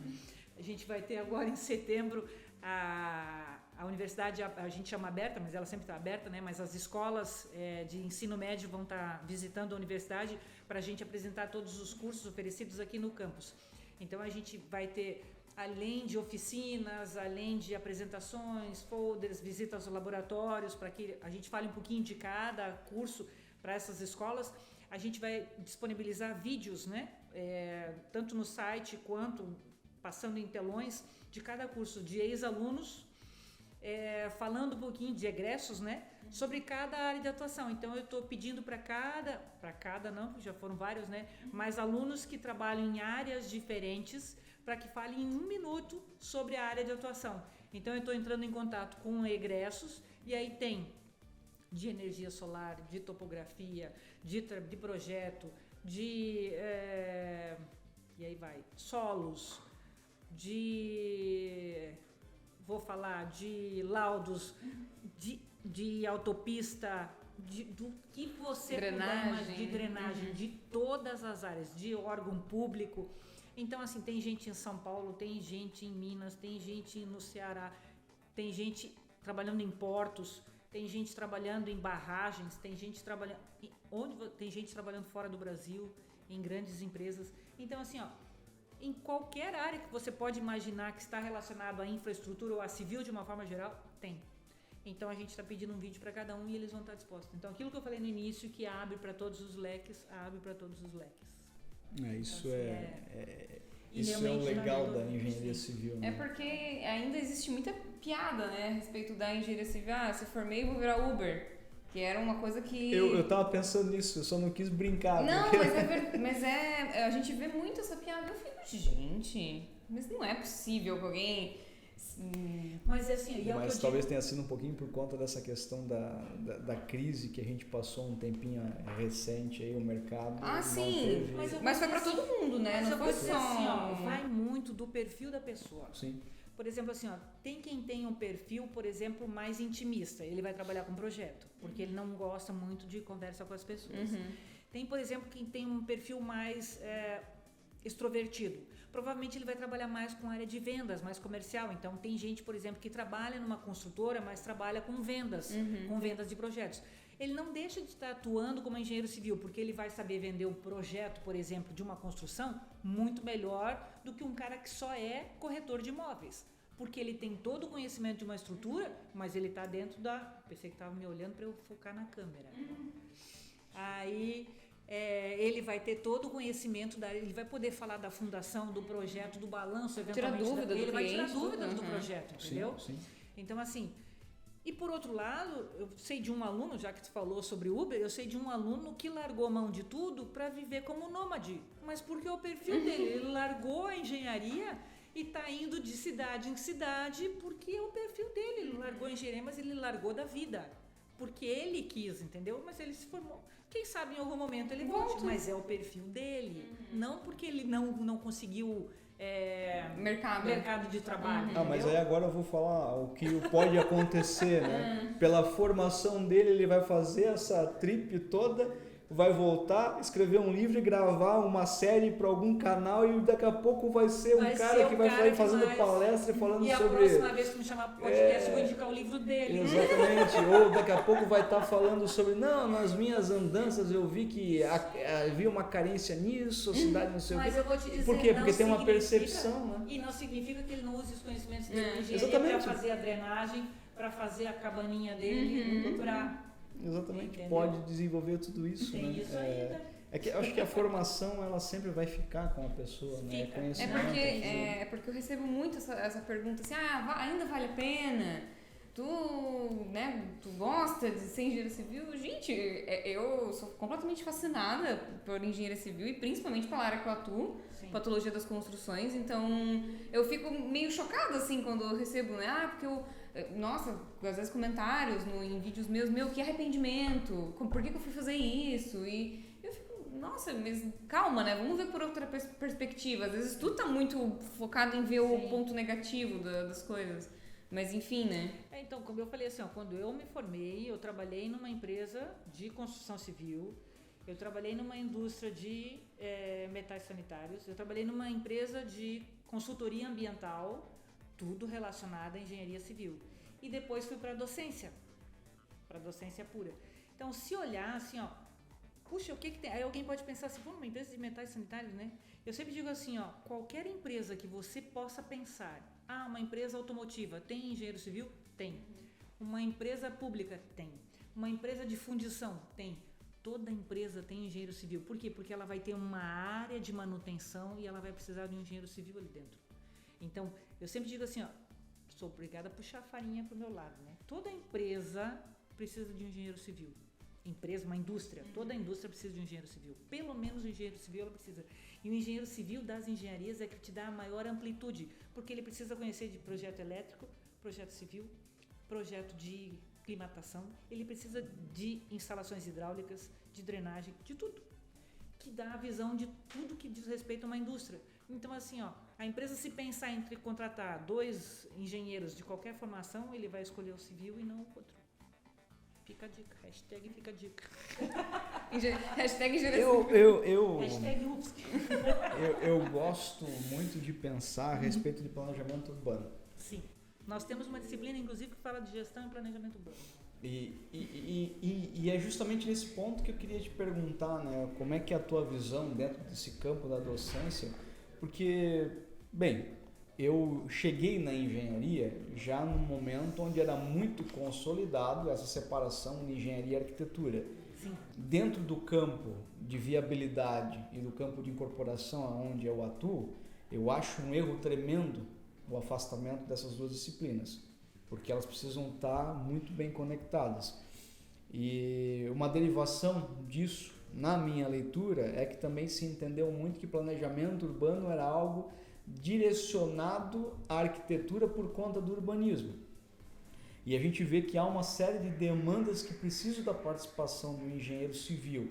A gente vai ter agora em setembro a universidade, a gente chama aberta, mas ela sempre está aberta, né? Mas as escolas de ensino médio vão estar visitando a universidade para a gente apresentar todos os cursos oferecidos aqui no campus. Então a gente vai ter, além de oficinas, além de apresentações, folders, visitas aos laboratórios, para que a gente fale um pouquinho de cada curso, para essas escolas. A gente vai disponibilizar vídeos, né? Tanto no site quanto passando em telões de cada curso de ex-alunos, falando um pouquinho de egressos, né? Sobre cada área de atuação. Então eu estou pedindo para cada não, já foram vários, né? Mas alunos que trabalham em áreas diferentes para que falem em 1 minuto sobre a área de atuação. Então eu estou entrando em contato com egressos e aí tem de energia solar, de topografia, de projeto, e aí vai, solos, vou falar de laudos, de autopista, do que você drenagem, de drenagem, de todas as áreas, de órgão público. Então, assim, tem gente em São Paulo, tem gente em Minas, tem gente no Ceará, tem gente trabalhando em portos, tem gente trabalhando em barragens, tem gente trabalhando tem gente trabalhando fora do Brasil, em grandes empresas. Então, assim, em qualquer área que você pode imaginar que está relacionado à infraestrutura ou à civil de uma forma geral, tem. Então a gente está pedindo um vídeo para cada um e eles vão estar dispostos. Então aquilo que eu falei no início, que abre para todos os leques, abre para todos os leques. Isso então, isso é o legal da engenharia civil. Né? É porque ainda existe muita piada, né, a respeito da engenharia civil. Se formei, vou virar Uber. Que era uma coisa que... Eu tava pensando nisso, eu só não quis brincar. Não, porque... mas a gente vê muito essa piada. Eu fico, gente, mas não é possível que alguém... Mas assim, mas talvez tenha sido um pouquinho por conta dessa questão da crise que a gente passou um tempinho recente aí, o mercado. Sim, mas foi para todo mundo, né? Mas não foi só... assim, vai muito do perfil da pessoa. Sim. Por exemplo, assim, tem quem tem um perfil, por exemplo, mais intimista. Ele vai trabalhar com projeto, porque ele não gosta muito de conversa com as pessoas. Tem, por exemplo, quem tem um perfil mais extrovertido. Provavelmente ele vai trabalhar mais com área de vendas, mais comercial. Então, tem gente, por exemplo, que trabalha numa construtora, mas trabalha com vendas de projetos. Ele não deixa de estar atuando como engenheiro civil, porque ele vai saber vender um projeto, por exemplo, de uma construção, muito melhor do que um cara que só é corretor de imóveis. Porque ele tem todo o conhecimento de uma estrutura, mas ele está dentro da... Pensei que estava me olhando para eu focar na câmera. Aí... ele vai ter todo o conhecimento ele vai poder falar da fundação, do projeto, do balanço, eventualmente. Ele vai tirar dúvidas do projeto, entendeu? Sim. Então, assim, e por outro lado, eu sei de um aluno, já que tu falou sobre Uber, eu sei de um aluno que largou mão de tudo para viver como nômade. Mas porque é o perfil dele, ele largou a engenharia e está indo de cidade em cidade porque é o perfil dele. Ele largou a engenharia, mas ele largou da vida. Porque ele quis, entendeu? Mas ele se formou. Quem sabe em algum momento ele volte, mas é o perfil dele. Não porque ele não conseguiu mercado de trabalho. Mas aí agora eu vou falar o que pode acontecer, né? Pela formação dele, ele vai fazer essa trip toda, vai voltar, escrever um livro e gravar uma série para algum canal e daqui a pouco vai ser um cara que vai sair fazendo palestra falando sobre... E a próxima vez que me chamar pro podcast eu vou indicar o livro dele. Exatamente. Ou daqui a pouco vai estar falando sobre... Não, nas minhas andanças eu vi que havia uma carência nisso, a cidade não sei o quê. Mas eu vou te dizer... Por quê? Porque tem uma percepção, né? E não significa que ele não use os conhecimentos dele de engenharia para fazer a drenagem, para fazer a cabaninha dele, para... Exatamente, entendeu? pode desenvolver tudo isso, tem né? Isso ainda. Que eu acho que a formação ela sempre vai ficar com a pessoa, né? Conhecimento. Porque eu recebo muito essa pergunta assim, ainda vale a pena? Tu gosta de ser engenheiro civil? Gente, eu sou completamente fascinada por engenharia civil e principalmente pela área que eu atuo, patologia das construções, então eu fico meio chocada assim quando eu recebo, né? Porque nossa, às vezes comentários em vídeos meus, que arrependimento, por que eu fui fazer isso? E eu fico, nossa, mas calma, né? Vamos ver por outra perspectiva. Às vezes tu tá muito focado em ver o ponto negativo das coisas. Mas enfim, né? Então, como eu falei assim, quando eu me formei, eu trabalhei numa empresa de construção civil, eu trabalhei numa indústria de metais sanitários, eu trabalhei numa empresa de consultoria ambiental, tudo relacionado à engenharia civil. E depois fui para a docência pura. Então, se olhar assim, puxa, o que tem? Aí alguém pode pensar assim, uma empresa de metais sanitários, né? Eu sempre digo assim, qualquer empresa que você possa pensar, uma empresa automotiva, tem engenheiro civil? Tem. Uma empresa pública? Tem. Uma empresa de fundição? Tem. Toda empresa tem engenheiro civil. Por quê? Porque ela vai ter uma área de manutenção e ela vai precisar de um engenheiro civil ali dentro. Então, eu sempre digo assim, ó, sou obrigada a puxar a farinha para o meu lado, né? Toda empresa precisa de um engenheiro civil. Empresa, uma indústria, toda indústria precisa de um engenheiro civil. Pelo menos o engenheiro civil ela precisa. E o engenheiro civil das engenharias é que te dá a maior amplitude, porque ele precisa conhecer de projeto elétrico, projeto civil, projeto de climatação, ele precisa de instalações hidráulicas, de drenagem, de tudo, que dá a visão de tudo que diz respeito a uma indústria. Então, assim, ó, a empresa, se pensar entre contratar 2 engenheiros de qualquer formação, ele vai escolher o civil e não o outro. Fica a dica, hashtag fica a dica. Hashtag Hashtag UFSC. Eu gosto muito de pensar a respeito de planejamento urbano. Sim. Nós temos uma disciplina, inclusive, que fala de gestão e planejamento urbano. E é justamente nesse ponto que eu queria te perguntar, né, como é que é a tua visão dentro desse campo da docência, porque, bem, eu cheguei na engenharia já num momento onde era muito consolidado essa separação de engenharia e arquitetura. Sim. Dentro do campo de viabilidade e do campo de incorporação onde eu atuo, eu acho um erro tremendo o afastamento dessas 2 disciplinas, porque elas precisam estar muito bem conectadas. E uma derivação disso, na minha leitura, é que também se entendeu muito que planejamento urbano era algo direcionado à arquitetura por conta do urbanismo. E a gente vê que há uma série de demandas que precisam da participação do engenheiro civil.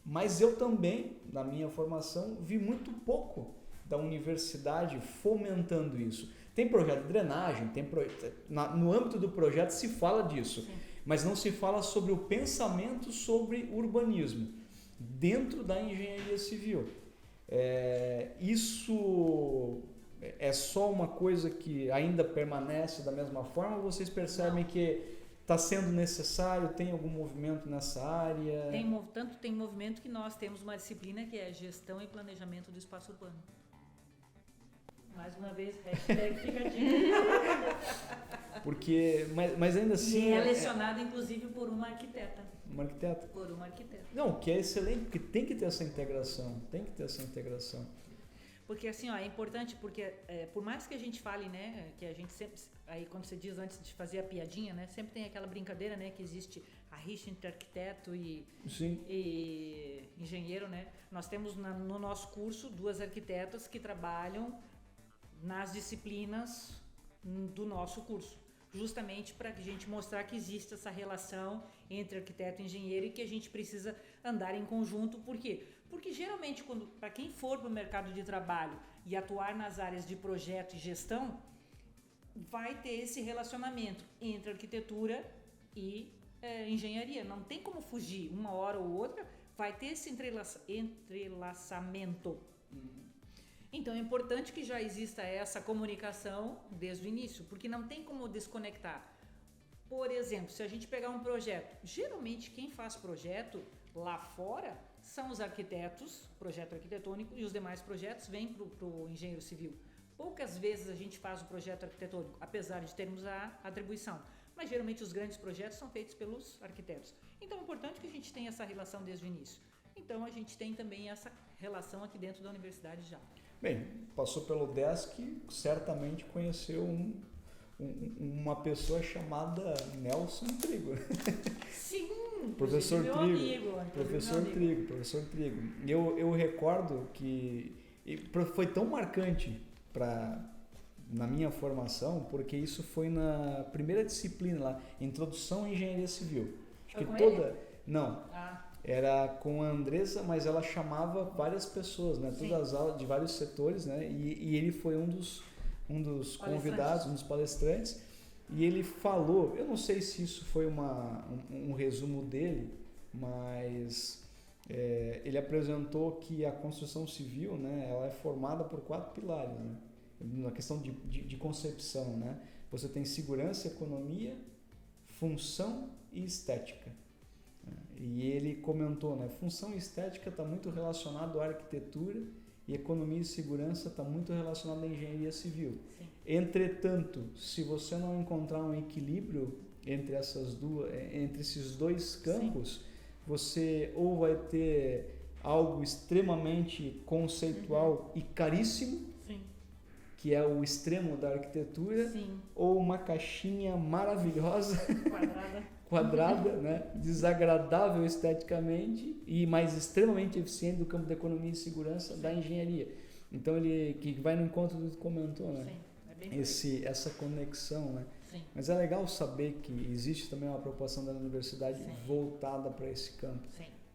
Mas eu também, na minha formação, vi muito pouco da universidade fomentando isso. Tem projeto de drenagem, no âmbito do projeto se fala disso, sim, mas não se fala sobre o pensamento sobre urbanismo dentro da engenharia civil. Isso é só uma coisa que ainda permanece da mesma forma, ou vocês percebem que está sendo necessário, tem algum movimento nessa área? Tanto tem movimento que nós temos uma disciplina que é gestão e planejamento do espaço urbano. Mais uma vez, hashtag fica a dica. Porque, mas ainda assim... E é lecionada, inclusive, por uma arquiteta. Uma arquiteta? Por uma arquiteta. Não, que é excelente, porque tem que ter essa integração, Porque assim, ó, é importante, porque por mais que a gente fale, né, que a gente sempre, aí quando você diz antes de fazer a piadinha, né, sempre tem aquela brincadeira, né, que existe a rixa entre arquiteto e engenheiro, né. Nós temos no nosso curso 2 arquitetas que trabalham nas disciplinas do nosso curso, justamente para a gente mostrar que existe essa relação entre arquiteto e engenheiro e que a gente precisa andar em conjunto. Por quê? Porque geralmente, para quem for para o mercado de trabalho e atuar nas áreas de projeto e gestão, vai ter esse relacionamento entre arquitetura e engenharia. Não tem como fugir, uma hora ou outra vai ter esse entrelaçamento. Então é importante que já exista essa comunicação desde o início, porque não tem como desconectar. Por exemplo, se a gente pegar um projeto, geralmente quem faz projeto lá fora são os arquitetos, projeto arquitetônico, e os demais projetos vêm para o engenheiro civil. Poucas vezes a gente faz o projeto arquitetônico, apesar de termos a atribuição, mas geralmente os grandes projetos são feitos pelos arquitetos. Então é importante que a gente tenha essa relação desde o início. Então a gente tem também essa relação aqui dentro da universidade já. Bem, passou pelo DESC, certamente conheceu uma pessoa chamada Nelson Trigo. Sim, professor Trigo. Eu recordo que foi tão marcante na minha formação, porque isso foi na primeira disciplina lá, Introdução à Engenharia Civil. Acho que toda... Não. Era com a Andressa, mas ela chamava várias pessoas, né? Todas as aulas de vários setores, né? E ele foi um dos convidados, um dos palestrantes, e ele falou, eu não sei se isso foi um resumo dele, mas ele apresentou que a construção civil, né? Ela é formada por 4 pilares, né? Na questão de concepção, né? Você tem segurança, economia, função e estética. E ele comentou, né? Função e estética está muito relacionado à arquitetura e economia e segurança está muito relacionado à engenharia civil. Sim. Entretanto, se você não encontrar um equilíbrio entre esses dois campos, você ou vai ter algo extremamente conceitual e caríssimo, que é o extremo da arquitetura, ou uma caixinha maravilhosa, quadrada, né? Desagradável esteticamente, mas extremamente eficiente do campo da economia e segurança da engenharia. Então, que vai no encontro do que tu comentou, né? Essa conexão, né? Mas é legal saber que existe também uma preocupação da universidade voltada para esse campo,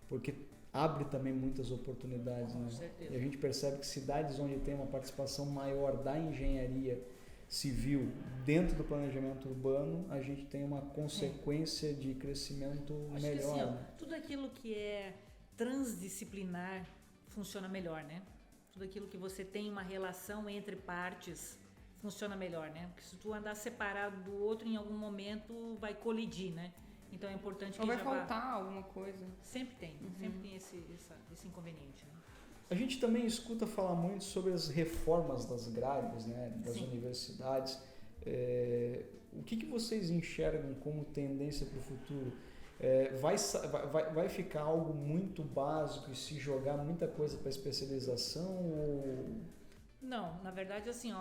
porque abre também muitas oportunidades, né? E a gente percebe que cidades onde tem uma participação maior da engenharia civil dentro do planejamento urbano, a gente tem uma consequência de crescimento melhor. Que, assim, né? Tudo aquilo que é transdisciplinar funciona melhor, né? Tudo aquilo que você tem uma relação entre partes funciona melhor, né? Porque se tu andar separado do outro, em algum momento vai colidir, né? Então é importante que vai faltar alguma coisa. Sempre tem esse inconveniente, né? A gente também escuta falar muito sobre as reformas das grades, né, das universidades. O que vocês enxergam como tendência para o futuro? Vai ficar algo muito básico e se jogar muita coisa para especialização? Ou... Não, na verdade, assim,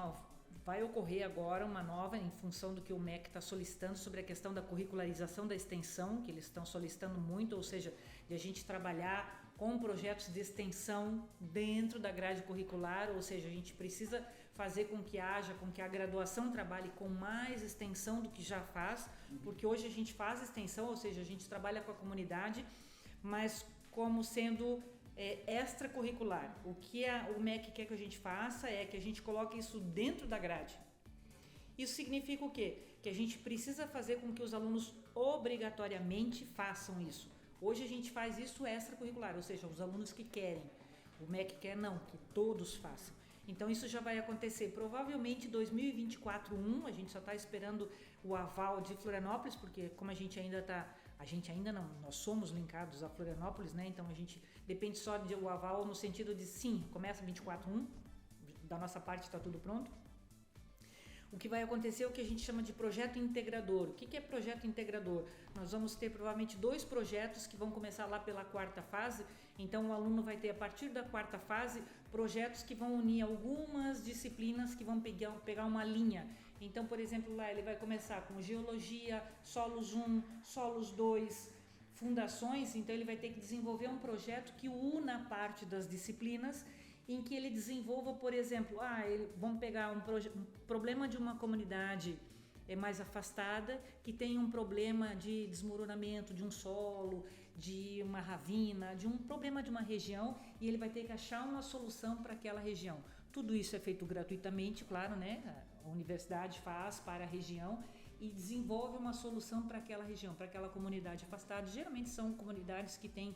vai ocorrer agora uma nova, em função do que o MEC está solicitando sobre a questão da curricularização da extensão, que eles estão solicitando muito, ou seja, de a gente trabalhar com projetos de extensão dentro da grade curricular, ou seja, a gente precisa fazer com que a graduação trabalhe com mais extensão do que já faz, porque hoje a gente faz extensão, ou seja, a gente trabalha com a comunidade, mas como sendo extracurricular. O que o MEC quer que a gente faça é que a gente coloque isso dentro da grade. Isso significa o quê? Que a gente precisa fazer com que os alunos obrigatoriamente façam isso. Hoje a gente faz isso extracurricular, ou seja, os alunos que querem. O MEC quer não, que todos façam. Então isso já vai acontecer provavelmente em 2024-1, a gente só está esperando o aval de Florianópolis, porque como nós somos linkados a Florianópolis, né? Então a gente depende só do aval no sentido de sim, começa 24-1, da nossa parte está tudo pronto. O que vai acontecer é o que a gente chama de projeto integrador. O que é projeto integrador? Nós vamos ter provavelmente 2 projetos que vão começar lá pela 4ª fase. Então o aluno vai ter, a partir da 4ª fase, projetos que vão unir algumas disciplinas que vão pegar uma linha. Então, por exemplo, lá ele vai começar com geologia, solos 1, solos 2, fundações. Então ele vai ter que desenvolver um projeto que una a parte das disciplinas, em que ele desenvolva, por exemplo, vamos pegar um problema de uma comunidade mais afastada, que tem um problema de desmoronamento de um solo, de uma ravina, de um problema de uma região, e ele vai ter que achar uma solução para aquela região. Tudo isso é feito gratuitamente, claro, né? A universidade faz para a região e desenvolve uma solução para aquela região, para aquela comunidade afastada. Geralmente são comunidades que têm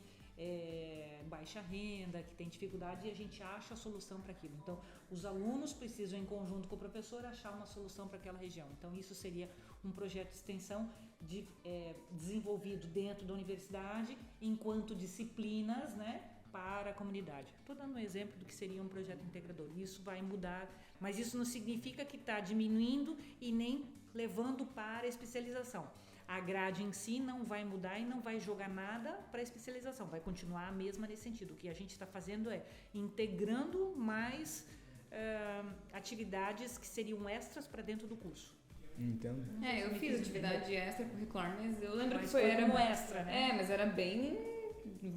baixa renda, que tem dificuldade, e a gente acha a solução para aquilo. Então, os alunos precisam, em conjunto com o professor, achar uma solução para aquela região. Então, isso seria um projeto de extensão desenvolvido dentro da universidade, enquanto disciplinas, né, para a comunidade. Estou dando um exemplo do que seria um projeto integrador. Isso vai mudar, mas isso não significa que está diminuindo e nem levando para a especialização. A grade em si não vai mudar e não vai jogar nada para a especialização, vai continuar a mesma nesse sentido. O que a gente está fazendo é integrando mais atividades que seriam extras para dentro do curso. Entendo. Eu fiz atividade extracurricular, mas eu lembro que era como extra, né? mas era bem...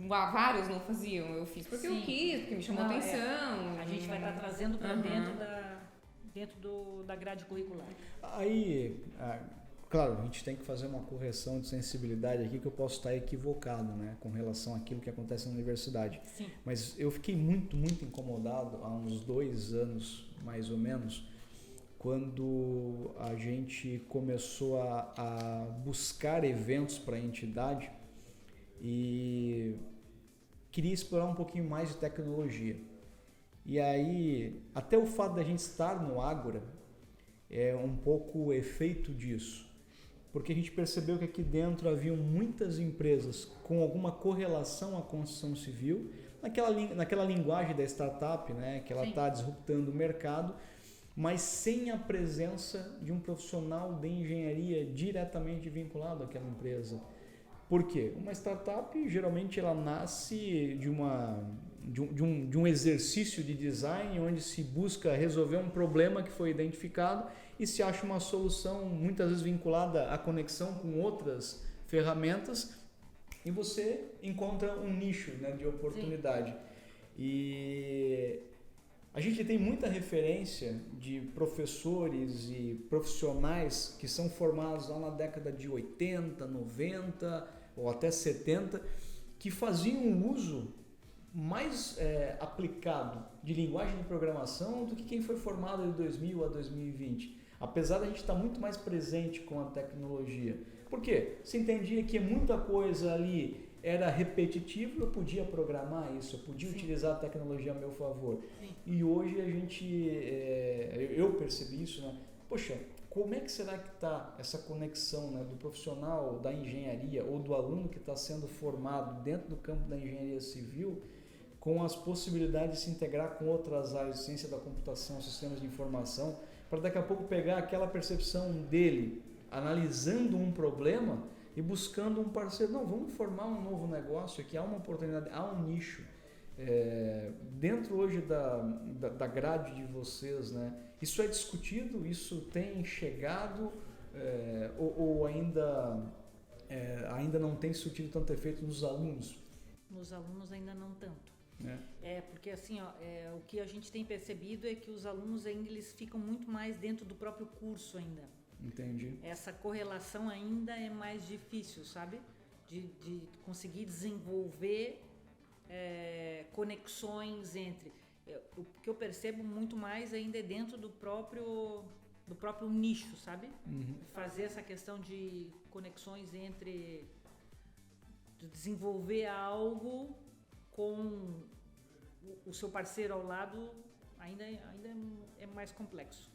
Vários não faziam, eu fiz porque eu quis, porque me chamou atenção. A gente vai estar trazendo para dentro da grade curricular. Aí... Claro, a gente tem que fazer uma correção de sensibilidade aqui, que eu posso estar equivocado, né, com relação àquilo que acontece na universidade. Sim. Mas eu fiquei muito, muito incomodado há uns 2 anos, mais ou menos, quando a gente começou a buscar eventos para a entidade e queria explorar um pouquinho mais de tecnologia. E aí, até o fato da gente estar no Ágora é um pouco o efeito disso. Porque a gente percebeu que aqui dentro haviam muitas empresas com alguma correlação à construção civil, naquela linguagem da startup, né, que ela está disruptando o mercado, mas sem a presença de um profissional de engenharia diretamente vinculado àquela empresa. Por quê? Uma startup, geralmente, ela nasce de um exercício de design onde se busca resolver um problema que foi identificado e se acha uma solução, muitas vezes vinculada à conexão com outras ferramentas, e você encontra um nicho, né, de oportunidade. Sim. E a gente tem muita referência de professores e profissionais que são formados lá na década de 80, 90 ou até 70, que faziam um uso mais aplicado de linguagem de programação do que quem foi formado de 2000 a 2020. Apesar de a gente estar muito mais presente com a tecnologia. Por quê? Se entendia que muita coisa ali era repetitivo, eu podia programar isso, eu podia utilizar a tecnologia a meu favor. Sim. E hoje a gente, eu percebi isso, né? Poxa, como é que será que está essa conexão, né, do profissional da engenharia ou do aluno que está sendo formado dentro do campo da engenharia civil com as possibilidades de se integrar com outras áreas de ciência da computação, sistemas de informação, para daqui a pouco pegar aquela percepção dele, analisando um problema e buscando um parceiro. Não, vamos formar um novo negócio aqui, há uma oportunidade, há um nicho. Dentro hoje da grade de vocês, né, isso é discutido, isso tem chegado ou ainda não tem surtido tanto efeito nos alunos? Nos alunos ainda não tanto. Porque assim, o que a gente tem percebido é que os alunos ainda eles ficam muito mais dentro do próprio curso ainda. Entendi. Essa correlação ainda é mais difícil, sabe? De conseguir desenvolver conexões entre... O que eu percebo muito mais ainda é dentro do próprio nicho, sabe? Uhum. Fazer essa questão de conexões entre... De desenvolver algo com o seu parceiro ao lado ainda é mais complexo.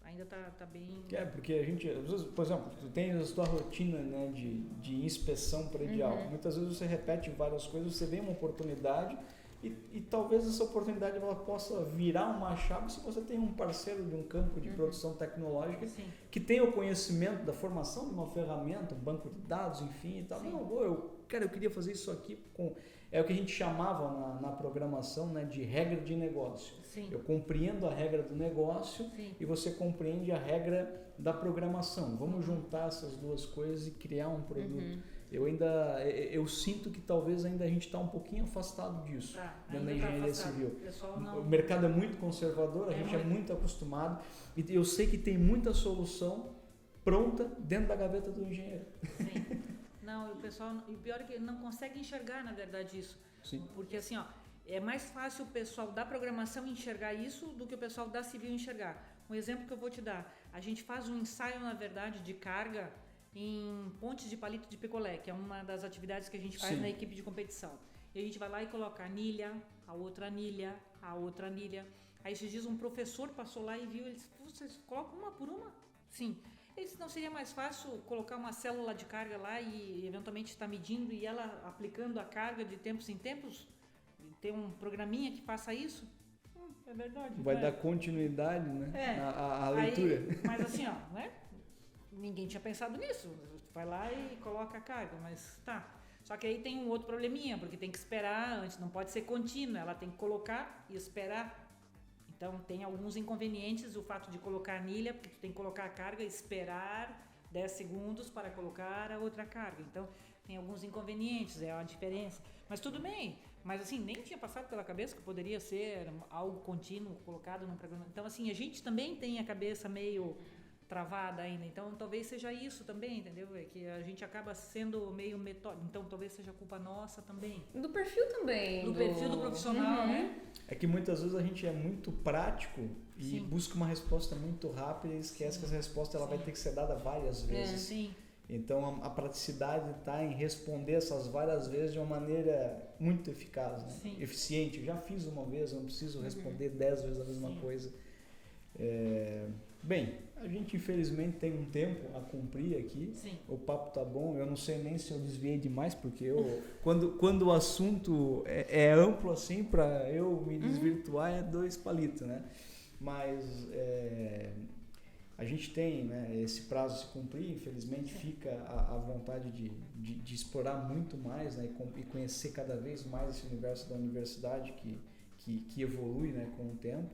Ainda tá bem... Porque a gente, por exemplo, tu tem a sua rotina, né, de inspeção predial. Uhum. Muitas vezes você repete várias coisas, você vê uma oportunidade e talvez essa oportunidade ela possa virar uma chave se você tem um parceiro de um campo de produção tecnológica. Sim. Que tem o conhecimento da formação de uma ferramenta, um banco de dados, enfim e tal. Sim. Não, eu queria fazer isso aqui com... É o que a gente chamava na programação, né, de regra de negócio. Sim. Eu compreendo a regra do negócio. Sim. E você compreende a regra da programação. Vamos juntar essas duas coisas e criar um produto. Uhum. Eu sinto que talvez ainda a gente está um pouquinho afastado disso, dentro da engenharia civil. O mercado é muito conservador, a gente é muito acostumado e eu sei que tem muita solução pronta dentro da gaveta do engenheiro. Sim. Não, o pior é que não consegue enxergar, na verdade, isso. Sim. Porque assim, é mais fácil o pessoal da programação enxergar isso do que o pessoal da civil enxergar. Um exemplo que eu vou te dar, a gente faz um ensaio, na verdade, de carga em pontes de palito de picolé, que é uma das atividades que a gente faz na equipe de competição. E a gente vai lá e coloca a anilha, a outra anilha, a outra anilha. Aí esses dias um professor passou lá e viu, ele disse, vocês colocam uma por uma? Sim. Ele disse, não seria mais fácil colocar uma célula de carga lá e eventualmente estar medindo e ela aplicando a carga de tempos em tempos? Ter um programinha que faça isso? É verdade. Vai dar continuidade, né? A leitura. Aí, mas assim, né? Ninguém tinha pensado nisso. Vai lá e coloca a carga, mas tá. Só que aí tem um outro probleminha, porque tem que esperar antes, não pode ser contínua, ela tem que colocar e esperar. Então tem alguns inconvenientes o fato de colocar anilha, porque tu tem que colocar a carga e esperar 10 segundos para colocar a outra carga. Então tem alguns inconvenientes, é uma diferença. Mas tudo bem, mas assim, nem tinha passado pela cabeça que poderia ser algo contínuo colocado num programa. Então assim, a gente também tem a cabeça meio travada ainda, então talvez seja isso também, entendeu? É que a gente acaba sendo meio metódico, então talvez seja culpa nossa também. Do perfil também. Do perfil do profissional, né? É que muitas vezes a gente é muito prático e busca uma resposta muito rápida e esquece que essa resposta ela vai ter que ser dada várias vezes. Sim. Então a praticidade está em responder essas várias vezes de uma maneira muito eficaz, né? Eficiente. Eu já fiz uma vez, eu não preciso responder 10 vezes a mesma coisa. Bem, a gente infelizmente tem um tempo a cumprir aqui. Sim. O papo tá bom, eu não sei nem se eu desviei demais, porque quando o assunto é amplo assim, para eu me desvirtuar é 2 palitos, né? mas a gente tem, né, esse prazo se cumprir, infelizmente fica a vontade de explorar muito mais, né, e conhecer cada vez mais esse universo da universidade que evolui, né, com o tempo.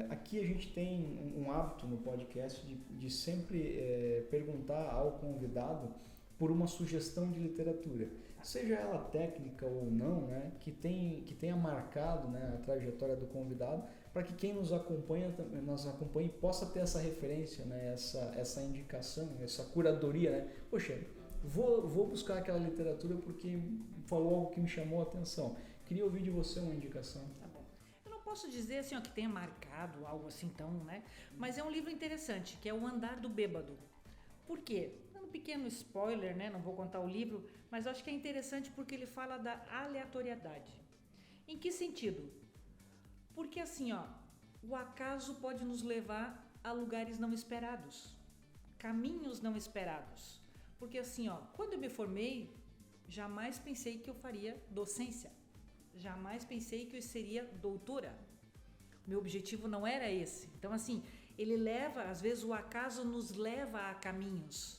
Aqui a gente tem um hábito no podcast de sempre perguntar ao convidado por uma sugestão de literatura, seja ela técnica ou não, né, que tenha marcado, né, a trajetória do convidado, para que quem nos acompanhe possa ter essa referência, né, essa indicação, essa curadoria, né? Poxa, vou buscar aquela literatura porque falou algo que me chamou a atenção. Queria ouvir de você uma indicação. Tá bom. Eu não posso dizer assim, ó, que tenha marcado algo assim tão, né? Mas é um livro interessante, que é O Andar do Bêbado. Por quê? Um pequeno spoiler, né? Não vou contar o livro, mas acho que é interessante porque ele fala da aleatoriedade. Em que sentido? Porque assim, ó, o acaso pode nos levar a lugares não esperados, caminhos não esperados. Porque assim, ó, quando eu me formei, jamais pensei que eu faria docência, jamais pensei que eu seria doutora. Meu objetivo não era esse. Então assim, ele leva, às vezes o acaso nos leva a caminhos,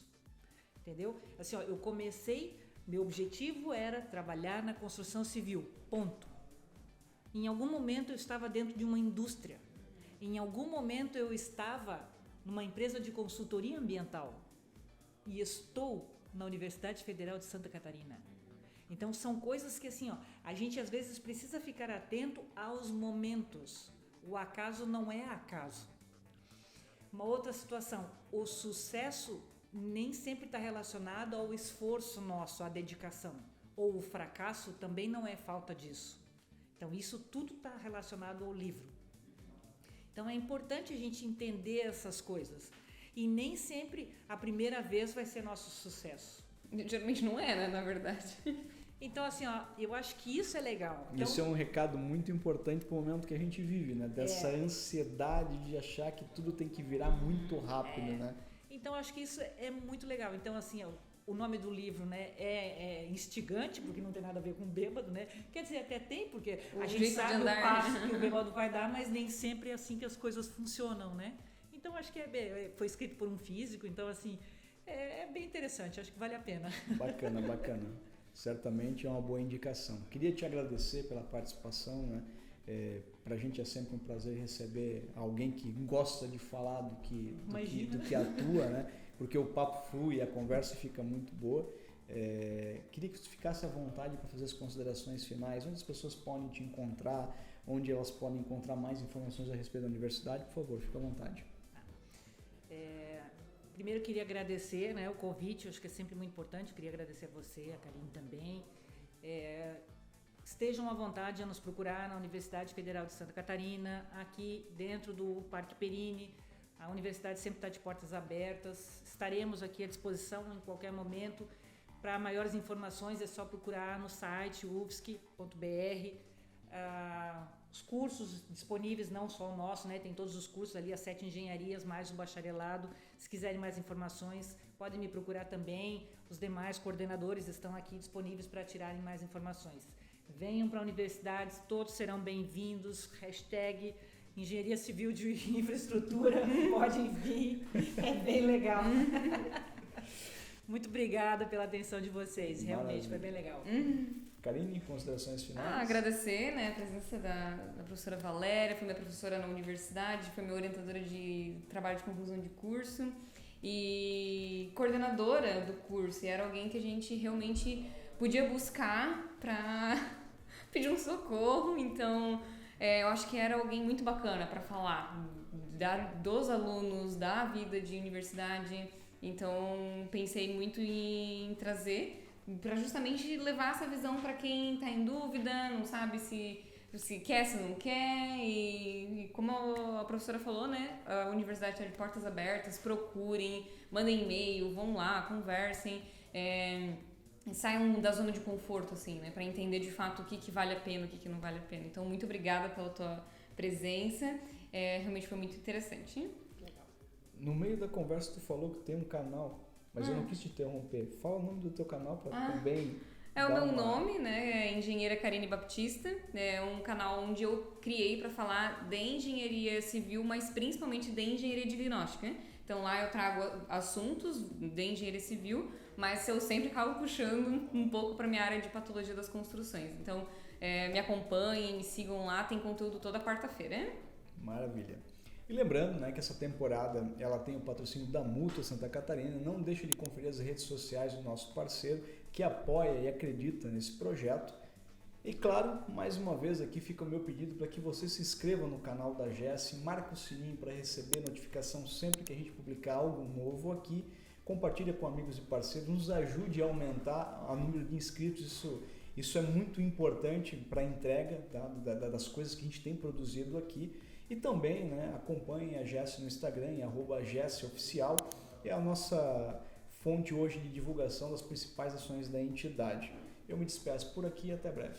entendeu? Assim, ó, eu comecei, meu objetivo era trabalhar na construção civil, ponto. Em algum momento eu estava dentro de uma indústria. Em algum momento eu estava numa empresa de consultoria ambiental. E estou na Universidade Federal de Santa Catarina. Então são coisas que assim, ó, a gente às vezes precisa ficar atento aos momentos. O acaso não é acaso. Uma outra situação, o sucesso nem sempre está relacionado ao esforço nosso, à dedicação. Ou o fracasso também não é falta disso. Então, isso tudo está relacionado ao livro. Então, é importante a gente entender essas coisas. E nem sempre a primeira vez vai ser nosso sucesso. Geralmente não é, né, na verdade. Então, assim, ó, eu acho que isso é legal. Então, isso é um recado muito importante para o momento que a gente vive, né? Dessa ansiedade de achar que tudo tem que virar muito rápido, né? Então, acho que isso é muito legal. Então, assim, ó, o nome do livro, né, é instigante, porque não tem nada a ver com bêbado, né? Quer dizer, até tem, porque a gente sabe o passo que o bêbado vai dar, mas nem sempre é assim que as coisas funcionam, né? Então, acho que foi escrito por um físico, então, assim, é bem interessante, acho que vale a pena. Bacana, bacana. Certamente é uma boa indicação. Queria te agradecer pela participação, né? Pra gente é sempre um prazer receber alguém que gosta de falar do que atua, né? Porque o papo flui, a conversa fica muito boa. Queria que você ficasse à vontade para fazer as considerações finais, onde as pessoas podem te encontrar, onde elas podem encontrar mais informações a respeito da universidade. Por favor, fique à vontade. Primeiro eu queria agradecer, né, o convite, acho que é sempre muito importante. Eu queria agradecer a você, a Karine também. Estejam à vontade a nos procurar na Universidade Federal de Santa Catarina, aqui dentro do Parque Perini. A universidade sempre está de portas abertas. Estaremos aqui à disposição em qualquer momento. Para maiores informações é só procurar no site ufsc.br. Os cursos disponíveis, não só o nosso, né? Tem todos os cursos ali, as 7 engenharias, mais o bacharelado. Se quiserem mais informações, podem me procurar também. Os demais coordenadores estão aqui disponíveis para tirarem mais informações. Venham para a universidade, todos serão bem-vindos. # Engenharia Civil de Infraestrutura, podem vir, é bem legal. Muito obrigada pela atenção de vocês, realmente foi bem legal. Karine, considerações finais? Agradecer, né, a presença da professora Valéria, foi minha professora na universidade, foi minha orientadora de trabalho de conclusão de curso e coordenadora do curso, e era alguém que a gente realmente podia buscar para pedir um socorro, então eu acho que era alguém muito bacana para falar dos alunos, da vida de universidade, então pensei muito em trazer para justamente levar essa visão para quem está em dúvida, não sabe se quer, se não quer, e como a professora falou, né, a universidade está de portas abertas, procurem, mandem e-mail, vão lá, conversem, saiam da zona de conforto, assim, né, para entender de fato o que vale a pena, o que não vale a pena. Então, muito obrigada pela tua presença, realmente foi muito interessante. Legal. No meio da conversa tu falou que tem um canal, mas eu não quis te interromper. Fala o nome do teu canal para também É o meu nome, né? É Engenheira Karine Baptista. É um canal onde eu criei para falar de engenharia civil, mas principalmente de engenharia diagnóstica. Então lá eu trago assuntos de engenharia civil, mas eu sempre acabo puxando um pouco para minha área de patologia das construções. Então me acompanhem, me sigam lá, tem conteúdo toda quarta-feira. Maravilha. E lembrando, né, que essa temporada ela tem o patrocínio da Mútua Santa Catarina. Não deixe de conferir as redes sociais do nosso parceiro que apoia e acredita nesse projeto. E claro, mais uma vez aqui fica o meu pedido para que você se inscreva no canal da GES, marque o sininho para receber notificação sempre que a gente publicar algo novo aqui, compartilha com amigos e parceiros, nos ajude a aumentar o número de inscritos, isso é muito importante para a entrega, tá, das coisas que a gente tem produzido aqui. E também, né, acompanhem a GES no Instagram, em @GESOficial, é a nossa fonte hoje de divulgação das principais ações da entidade. Eu me despeço por aqui e até breve.